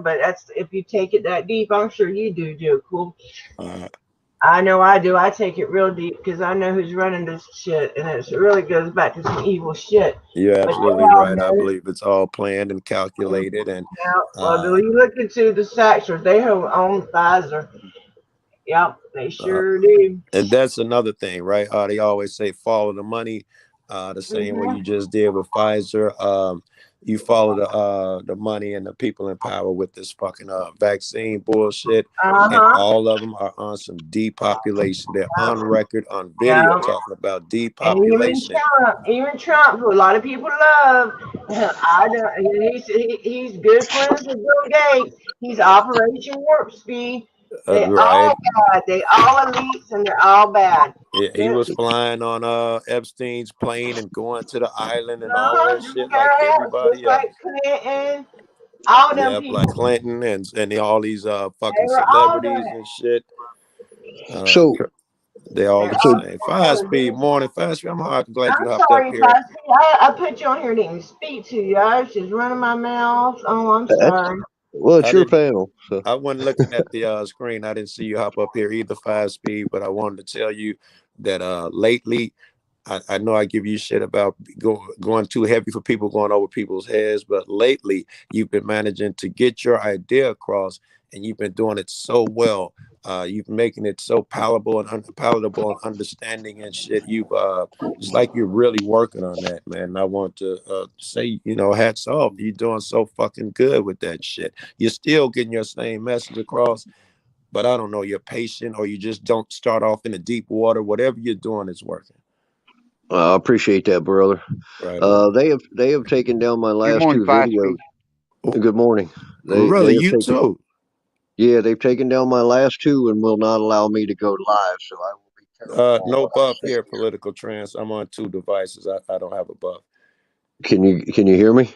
S1: but that's, if you take it that deep, I'm sure you do, Joe Cool. I know I do. I take it real deep because I know who's running this shit, and it really goes back to some evil shit.
S5: You're absolutely right. I believe it's all planned and calculated. And
S1: you look into the Satchlers, they own Pfizer. Yep, they sure do.
S5: And that's another thing, right? They always say follow the money, the same way you just did with Pfizer. You follow the money and the people in power with this fucking vaccine bullshit. And all of them are on some depopulation. They're on record, on video, talking about depopulation.
S1: Even Trump, who a lot of people love, he's good friends with Bill Gates. He's Operation Warp Speed. They all bad. They all elites, and they're all bad.
S5: Yeah, he was flying on Epstein's plane and going to the island and all that shit like everybody else.
S1: Clinton, All them
S5: Yep,
S1: people.
S5: like Clinton and all these
S1: They
S5: fucking
S1: were all doing
S5: celebrities
S1: it.
S5: and shit.
S2: So,
S5: They all
S1: They're
S5: the
S1: all
S2: so
S5: same.
S1: doing
S5: Five
S1: it.
S5: speed morning. Five speed. Glad you
S1: I'm
S5: hopped up
S1: sorry,
S5: here.
S1: Foxy. I put you on here to even speak to you. I was just running my mouth. Oh, I'm
S2: that's
S1: sorry.
S2: well, it's
S5: I
S2: your
S5: didn't.
S2: panel. So
S5: I wasn't looking at the screen. I didn't see you hop up here either, Five speed. But I wanted to tell you that lately, I know I give you shit about going too heavy for people, going over people's heads, but lately you've been managing to get your idea across, and you've been doing it so well. You've been making it so palatable and understanding and shit. It's like you're really working on that, man. And I want to say, hats off. You're doing so fucking good with that shit. You're still getting your same message across, but I don't know, you're patient or you just don't start off in the deep water. Whatever you're doing is working.
S2: I appreciate that, brother.
S5: Right on.
S2: They have taken down my
S4: Good
S2: last
S4: morning,
S2: two
S4: Five
S2: videos.
S4: Speed.
S2: Good morning.
S5: Brother,
S2: They have
S5: you
S2: taken
S5: too.
S2: they've taken down my last two and will not allow me to go live. So I will be careful on
S5: No
S2: what I
S5: buff
S2: say
S5: here,
S2: here.
S5: political trans. I'm on 2 devices. I don't have a buff.
S2: Can you hear me?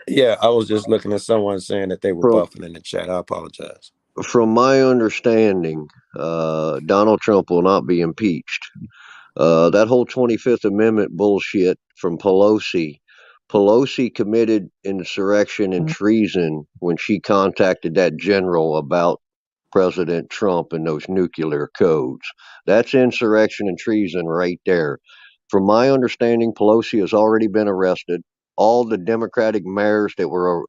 S5: Yeah, I was just looking at someone saying that they were
S2: From
S5: buffing in the chat. I apologize.
S2: from my understanding, Donald Trump will not be impeached. That whole 25th Amendment bullshit from Pelosi. Pelosi committed insurrection and treason when she contacted that general about President Trump and those nuclear codes. That's insurrection and treason right there. From my understanding, Pelosi has already been arrested. All the Democratic mayors that were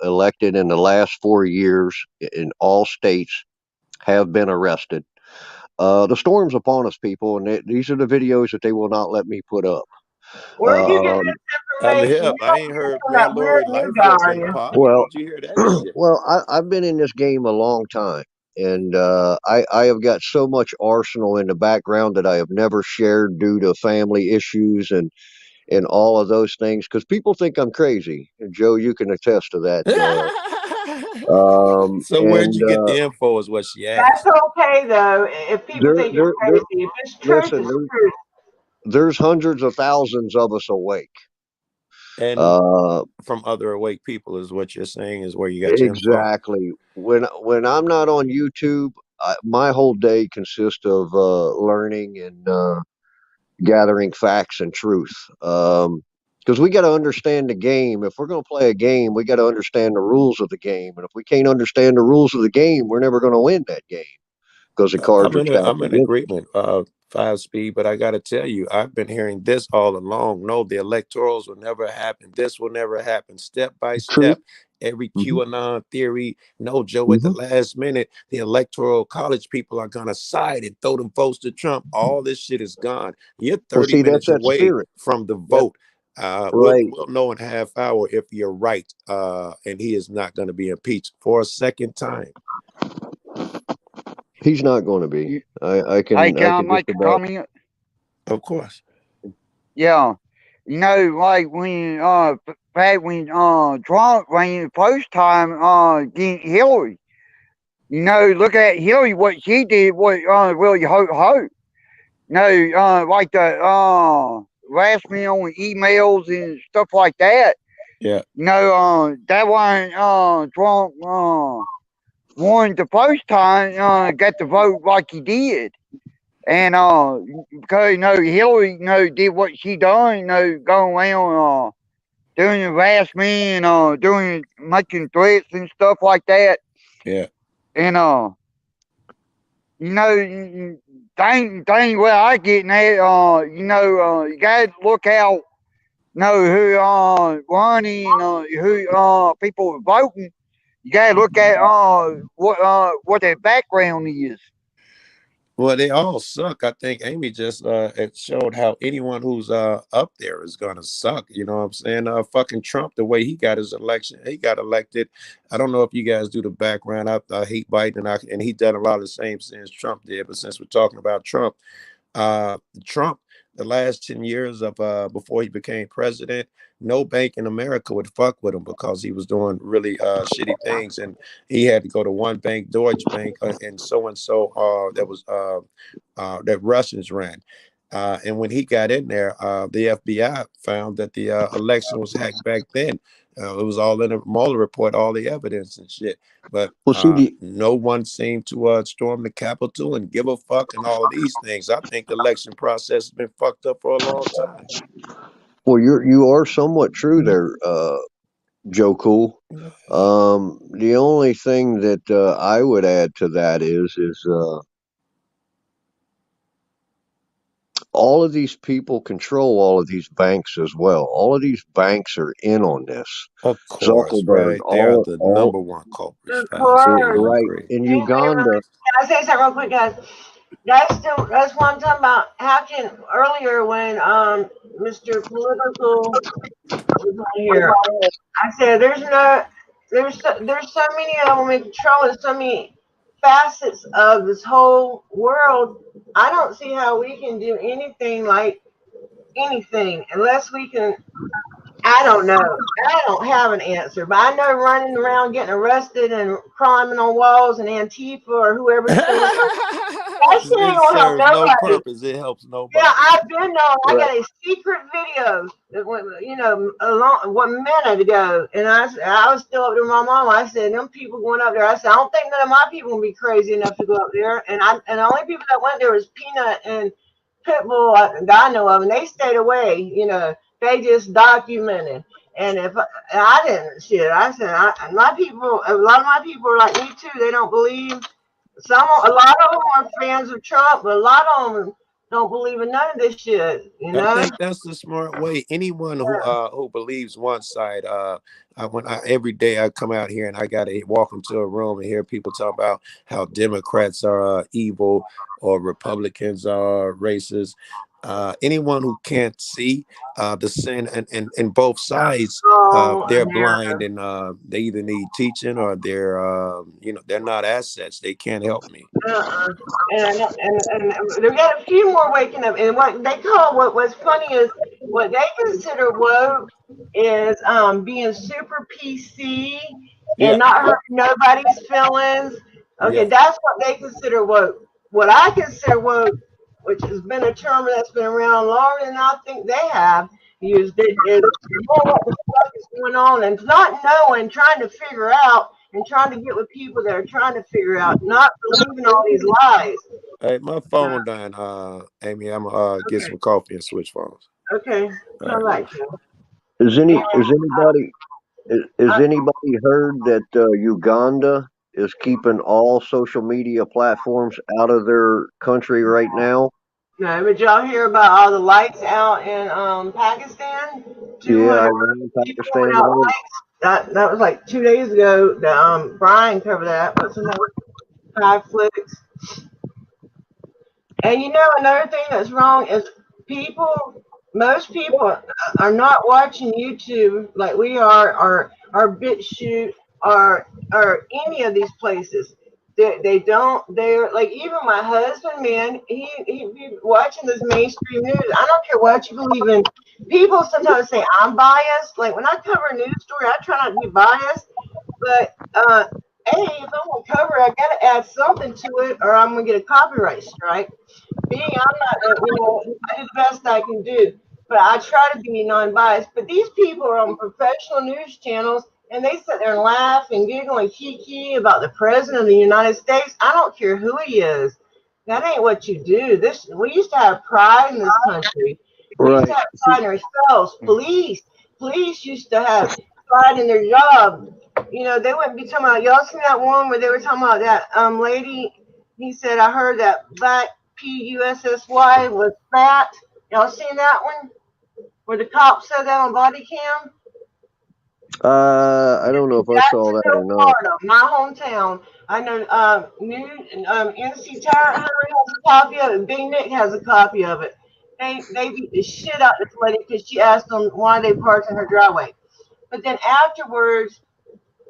S2: elected in the last 4 years in all states have been arrested. The storm's upon us, people, and these are the videos that they will not let me put up.
S1: Where are you getting
S2: Um,
S1: this
S5: I'm
S1: information?
S5: hip. I ain't heard
S1: You're
S5: where
S1: not weird
S5: Lori
S1: new guy,
S5: Lightfoot
S1: are
S5: been
S1: you?
S5: popping.
S2: well,
S5: Where'd you hear that shit?
S2: I've been in this game a long time, and I have got so much arsenal in the background that I have never shared due to family issues and all of those things. Because people think I'm crazy, and Joe, you can attest to that.
S5: So where'd
S2: And
S5: you get the info is what she
S1: That's
S5: asked.
S1: okay though. If people
S2: there,
S1: think you're
S2: there, there.
S1: crazy, if it's truth,
S2: Listen,
S1: it's truth.
S2: there's hundreds of thousands of us awake.
S5: And
S2: Uh,
S5: from other awake people is what you're saying is where you got your info.
S2: Exactly. When I'm not on YouTube, my whole day consists of learning and gathering facts and truth. Because we got to understand the game. If we're going to play a game, we got to understand the rules of the game. And if we can't understand the rules of the game, we're never going to win that game because the cards are stacked
S5: I'm in
S2: against us.
S5: agreement, Five speed, but I gotta tell you, I've been hearing this all along. No, the electorals will never happen. This will never happen. Step by
S2: Truth.
S5: step, every
S2: Hmm.
S5: QAnon theory. No, Joe, at the
S2: Hmm.
S5: last minute, the electoral college people are gonna side and throw them votes to Trump. All this shit is gone. You're
S2: Well,
S5: 30
S2: see, that's
S5: minutes
S2: that
S5: away
S2: spirit.
S5: from the
S2: That
S5: vote.
S2: right.
S5: We'll know in a half hour if you're right, and he is not going to be impeached for a second time.
S2: He's not going to be.
S4: You-
S2: I
S4: Hey,
S2: can
S4: can I
S2: just
S4: make a
S2: about.
S4: comment?
S5: Of course.
S4: Yeah. Like back when Trump ran the first time against Hillary. Look at Hillary, what she did was really hurt. Like the harassment on emails and stuff like that.
S5: Yeah.
S4: That one Trump won the first time, got the vote like he did. And because Hillary did what she done, going around doing harassment, doing making threats and stuff like that.
S5: Yeah.
S4: And thing where I getting at, you gotta look out, who running, who people voting. You gotta look at what their background is.
S5: Well, they all suck. I think Amy just it showed how anyone who's up there is gonna suck. You know what I'm saying? Fucking Trump, the way he got his election, he got elected. I don't know if you guys do the background. I hate Biden, and he done a lot of the same things Trump did. But since we're talking about Trump, Trump, the last 10 years of before he became president, no bank in America would fuck with him because he was doing really shitty things, and he had to go to one bank, Deutsche Bank, and so that was that Russians ran. And when he got in there, the FBI found that the election was hacked back then. It was all in the Mueller report, all the evidence and shit. But
S7: Well, see,
S5: no one seemed to storm the Capitol and give a fuck and all of these things. I think the election process has been fucked up for a long time.
S7: well, you are somewhat true there, Joe Cool. The only thing that I would add to that is all of these people control all of these banks as well. All of these banks are in on this.
S5: Of course,
S7: Zuckerberg,
S5: right? They are the number one culprits.
S1: Of course.
S7: right in Uganda.
S1: Can I say something real quick, guys? That's what I'm talking about. Happened earlier when Mr. Political was on here. I said there's so many of them in control and so many facets of this whole world. I don't see how we can do anything unless we can. I don't know. I don't have an answer, but I know running around getting arrested and climbing on walls and Antifa or whoever. That shit ain't gonna help
S5: serves no
S1: nobody.
S5: purpose. It helps nobody.
S1: Yeah, I've been known. I got a secret video that went, one minute ago, and I was still up there with my mom. I said, "Them people going up there." I said, "I don't think none of my people will be crazy enough to go up there." And the only people that went there was Peanut and Pitbull that I know of, and they stayed away. You know, they just documented. And if I didn't shit, I said, a lot of my people are like me too. They don't believe. A lot of them are fans of Trump, but a lot of them don't believe in none of this shit. You know,
S5: I think that's the smart way. Anyone who believes one side, every day I come out here and I gotta walk into a room and hear people talk about how Democrats are evil or Republicans are racist. Anyone who can't see the sin in both sides, they're blind and they either need teaching or they're not assets. They can't help me.
S1: And they got a few more waking up. And what's funny is what they consider woke is being super PC and not hurting nobody's feelings. Okay, that's what they consider woke. What I consider woke, which has been a term that's been around longer than I think they have used it, is what the fuck is going on and not knowing, trying to figure out, and trying to get with people that are trying to figure out, not believing all these lies.
S5: Hey, my phone dying, Amy. I'm gonna get some coffee and switch phones.
S1: Okay, all right.
S7: Has anybody heard that Uganda is keeping all social media platforms out of their country right now?
S1: No, but y'all hear about all the lights out in Pakistan?
S7: Yeah, Pakistan.
S1: That was like 2 days ago. That Brian covered that. What's another 5 flicks? And another thing that's wrong is most people are not watching YouTube like we are, or BitChute, or any of these places. They're like, even my husband, man, he be watching this mainstream news. I don't care what you believe in. People sometimes say I'm biased. Like when I cover a news story, I try not to be biased. But if I'm gonna cover it, I gotta add something to it, or I'm gonna get a copyright strike. I'm not, I do the best I can do, but I try to be non-biased. But these people are on professional news channels, and they sit there and laugh and giggle and kiki about the president of the United States. I don't care who he is. That ain't what you do. We used to have pride in this country. We used to have pride in ourselves. Police used to have pride in their job. They wouldn't be talking about, y'all seen that one where they were talking about that lady? He said, I heard that Black PUSSY was fat. Y'all seen that one? Where the cop said that on body cam?
S7: I don't know if I saw that or not.
S1: Florida, my hometown. I know NC Tire has a copy of it. Big Nick has a copy of it. They beat the shit out of this lady because she asked them why they parked in her driveway. But then afterwards,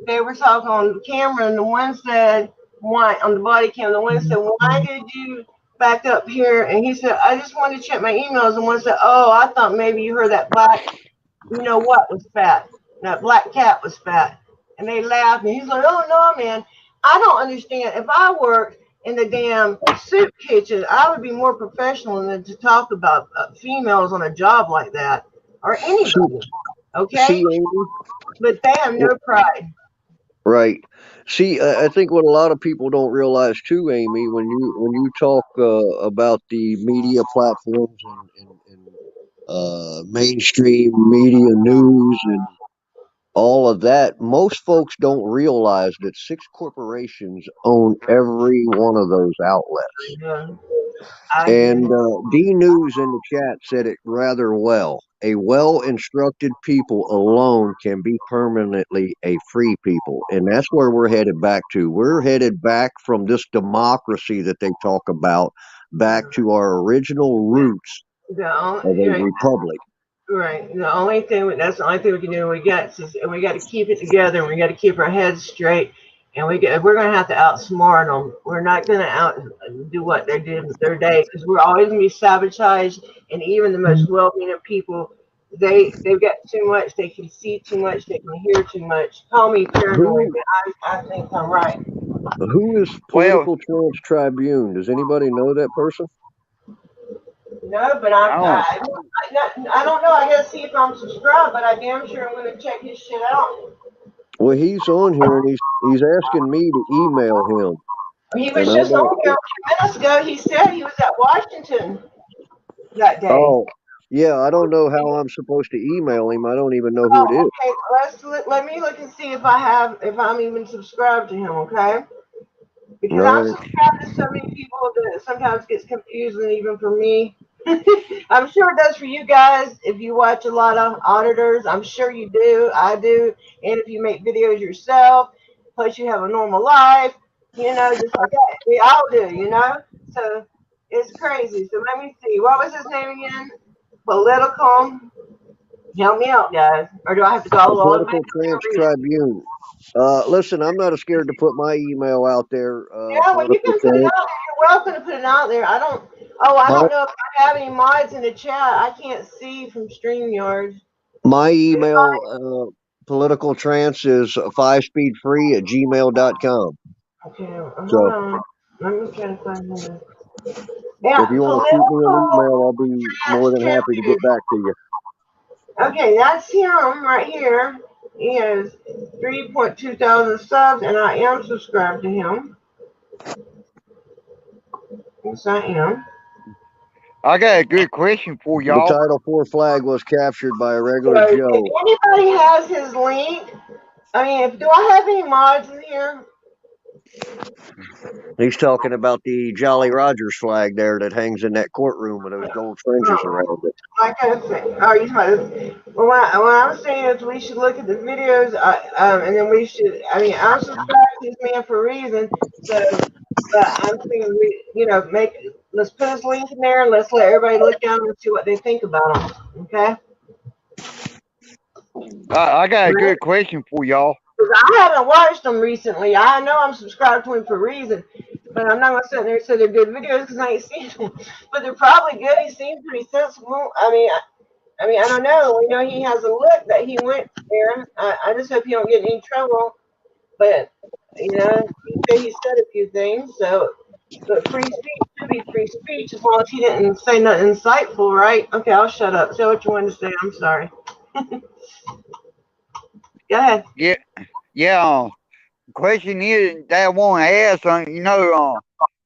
S1: they were talking on camera, and the one said, "Why?" On the body cam, the one said, "Why did you back up here?" And he said, "I just wanted to check my emails." And one said, "Oh, I thought maybe you heard that black, what was fat? That black cat was fat." And they laughed, and he's like, "Oh no, man, I don't understand. If I worked in the damn soup kitchen, I would be more professional than to talk about females on a job like that, or anybody." Okay. but they have no pride.
S7: Right. See, I think what a lot of people don't realize too, Amy, when you talk about the media platforms and mainstream media news and all of that, most folks don't realize that 6 corporations own every one of those outlets.
S1: Yeah, I
S7: And
S1: do.
S7: D News in the chat said it rather well. A well instructed people alone can be permanently a free people. And that's where we're headed back to. We're headed back from this democracy that they talk about back to our original roots
S1: The
S7: of
S1: only,
S7: a
S1: right,
S7: republic.
S1: right. The only thing that's the only thing we can do. We got to keep it together. And we got to keep our heads straight. And we're gonna have to outsmart them. We're not gonna out do what they did in their day because we're always gonna be sabotaged. And even the most well-meaning people, they've got too much. They can see too much. They can hear too much. Call me paranoid,
S7: Who
S1: but I think I'm right.
S7: who is
S4: Well,
S7: Political Trans Tribune? Does anybody know that person?
S1: No, but
S4: I don't.
S1: I don't know. I gotta see if I'm subscribed, but I damn sure I'm gonna check his shit out.
S7: Well, he's on here and he's asking me to email him,
S1: He
S7: and
S1: was
S7: I
S1: just
S7: don't.
S1: on here a few minutes ago. He said he was at Washington that day.
S7: Oh, yeah, I don't know how I'm supposed to email him. I don't even know who it
S1: Oh,
S7: is.
S1: okay. Let me look and see if I'm even subscribed to him. Okay, because
S7: All
S1: I'm
S7: right.
S1: subscribed to so many people that it sometimes gets confusing, even for me. I'm sure it does for you guys if you watch a lot of auditors. I'm sure you do. I do. And if you make videos yourself, plus you have a normal life, just like that. We all do, So it's crazy. So let me see. What was his name again? Political. Help me out, guys. Or do I have to go
S7: The
S1: all the way back
S7: Political Trans Tribune. Listen, I'm not scared to put my email out there.
S1: Yeah, well, you
S7: Political
S1: can put it
S7: Trans.
S1: out there. You're welcome to put it out there. I
S7: My
S1: don't know if I have any mods in the chat. I can't see from StreamYard.
S7: my email, Political Trans, is 5speedfree@gmail.com.
S1: Okay, hold
S7: So
S1: on. Let me try to find this.
S7: if
S1: Yeah,
S7: you want to shoot me an
S1: political
S7: email, I'll be more than happy to
S1: champion.
S7: get back to you.
S1: Okay, that's him right here. He has 3.2 thousand subs, and I am subscribed to him. Yes, I am.
S4: I got a good question for
S7: The
S4: y'all.
S7: Title IV flag was captured by a regular
S1: So,
S7: Joe.
S1: if anybody has his link, do I have any mods in here?
S7: He's talking about the Jolly Rogers flag there that hangs in that courtroom with those gold fringes around it.
S1: Like I said, well, what I'm saying is we should look at the videos, and then we should. I'm subscribed to this man for a reason. So, I'm thinking let's put his link in there and let's let everybody look down and see what they think about him. Okay?
S4: I got a good question for y'all.
S1: Because I haven't watched them recently. I know I'm subscribed to him for a reason, but I'm not gonna sit there and say they're good videos because I ain't seen them. But they're probably good. He seems pretty sensible. I don't know. We know he has a look that he went there. I just hope he don't get in any trouble. But he said a few things. So, but free speech should be free speech as long as he didn't say nothing insightful, right? Okay, I'll shut up. Say what you wanted to say. I'm sorry. Go ahead.
S4: Yeah. Question is that I want to ask.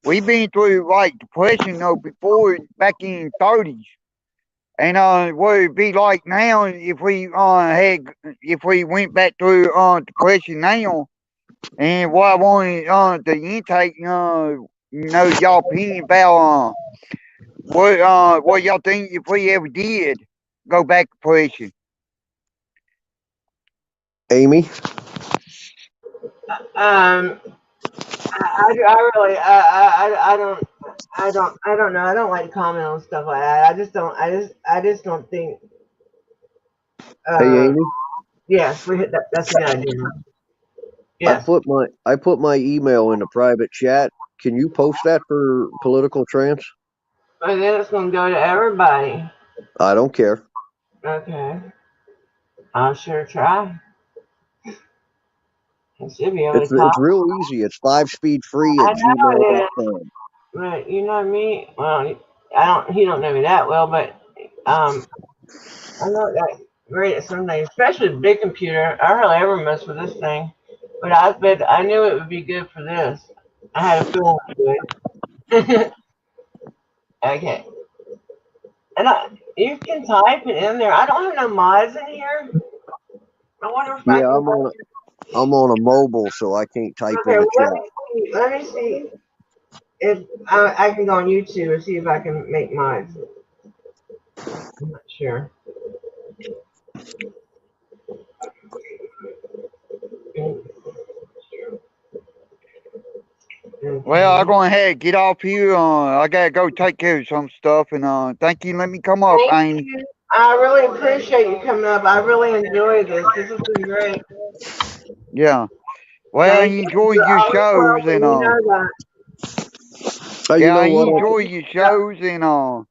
S4: We've been through like depression before back in the 30s. And what it'd be like now if we went back through depression now, and what I wanted the intake y'all opinion about what y'all think if we ever did go back to depression.
S7: Amy?
S1: I don't know. I don't like to comment on stuff like that. I just don't think.
S7: Hey, Amy?
S1: Yes, that's a good idea. Yes.
S7: I put my email in the private chat. Can you post that for Political Trans?
S1: But then it's gonna go to everybody.
S7: I don't care.
S1: Okay. I'll sure try. I should be able to talk.
S7: It's real easy. It's 5speedfree
S1: I
S7: at
S1: know it is.
S7: gmail.com.
S1: But you know me. Well, he don't know me that well, but I know that great at some things, especially the big computer. I hardly ever mess with this thing, but I knew it would be good for this. I had a feeling it would. Okay, and you can type it in there. I don't have no mods in here. I wonder if I
S7: Yeah,
S1: can.
S7: I'm on a mobile, so I can't type
S1: Okay,
S7: in
S1: well,
S7: the chat.
S1: let me see if I can go on YouTube and see if I can make mods. I'm not sure.
S4: Well, I'm going ahead, get off here. I gotta go take care of some stuff, and thank you. Let me come up,
S1: Thank
S4: Amy.
S1: you. I really appreciate you coming up. I really enjoy this. This has been great.
S4: Yeah. Well, I
S1: Thank you.
S4: enjoy
S1: You're
S4: your
S1: always
S4: shows,
S1: welcome.
S4: and
S1: You know that.
S7: Hey, you
S4: yeah, I
S7: know what?
S4: enjoy your shows, and I'm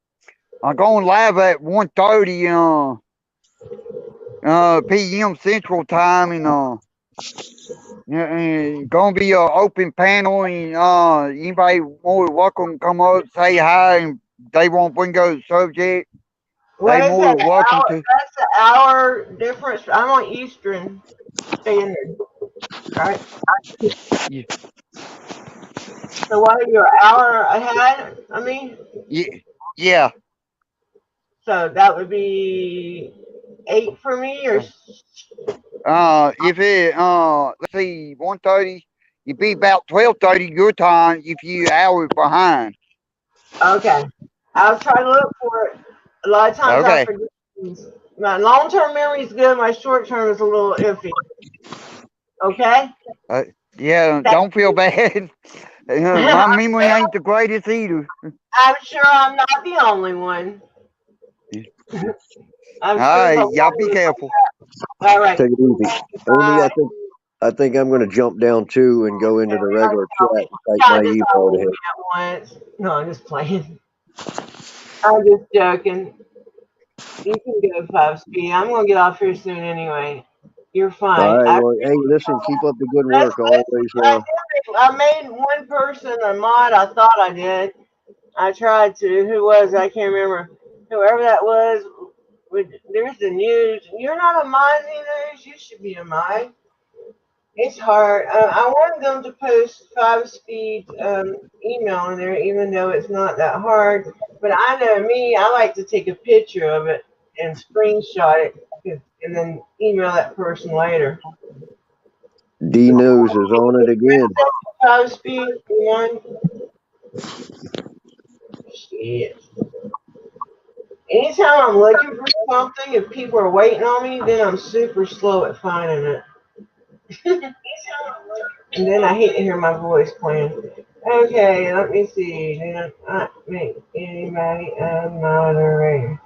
S4: going live at 1:30 p.m. Central Time, and gonna be an open panel, and anybody more welcome to come up, say hi, and they won't bring up the subject.
S1: What
S4: They
S1: is that?
S4: more welcome to.
S1: That's the hour difference. I'm on Eastern Standard, right?
S4: Yeah,
S1: So what are you, an hour ahead? I mean,
S4: yeah.
S1: so that would be 8 for me, or
S4: If it let's see, 1:30, it'd be about 12:30 your time if you hours behind.
S1: okay. I'll try to look for it. A lot of times I
S4: Okay.
S1: forget things. My long-term memory is good. My short-term is a little iffy. Okay.
S4: Yeah, don't feel bad. My memory ain't the greatest either.
S1: I'm sure I'm not the only one.
S4: All
S1: I'm sure
S4: right,
S1: there's a
S4: y'all
S1: lot
S4: be
S1: of
S4: careful.
S1: All right.
S7: Take it easy.
S1: Thank you.
S7: Amy,
S1: Bye.
S7: I think I'm going to jump down too and go into the regular chat and type my
S1: Y'all just
S7: email
S1: all
S7: to
S1: leave
S7: him.
S1: me at once. No, I'm just playing. I'm just joking. You can go 5 speed. I'm gonna get off here soon anyway. You're
S7: All
S1: fine.
S7: right. Well, hey, listen, keep up the good
S1: Let's,
S7: work. Always.
S1: I made one person a mod. I thought I did. I tried to. Who was? I can't remember. Whoever that was. There's the news. You're not a mod either. You should be a mod. It's hard. I wanted them to post 5 speed email in there, even though it's not that hard. But I know me, I like to take a picture of it and screenshot it and then email that person later.
S7: D News is on it again.
S1: 5 speed one. Shit. Anytime I'm looking for something, if people are waiting on me, then I'm super slow at finding it. And then I hate to hear my voice playing. Okay, let me see. Did I not make anybody a moderator?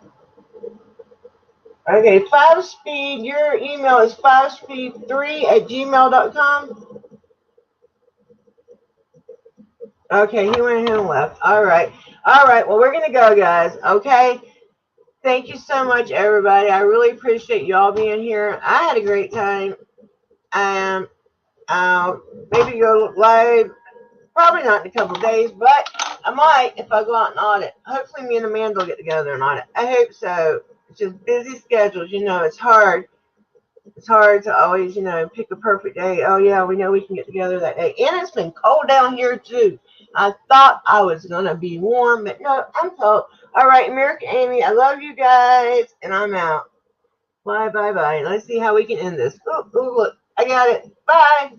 S1: Okay, 5speed. Your email is 5speed3@gmail.com. Okay, he went ahead and left. All right. All right. Well, we're going to go, guys. Okay. Thank you so much, everybody. I really appreciate y'all being here. I had a great time. Maybe go live. Probably not in a couple of days, but I might if I go out and audit. Hopefully, me and Amanda will get together and audit. I hope so. It's just busy schedules. You know, it's hard. It's hard to always, pick a perfect day. Oh, yeah, we know we can get together that day. And it's been cold down here, too. I thought I was going to be warm, but no, I'm cold. All right, America Amy, I love you guys, and I'm out. Bye, bye, bye. Let's see how we can end this. Oh, look, I got it. Bye.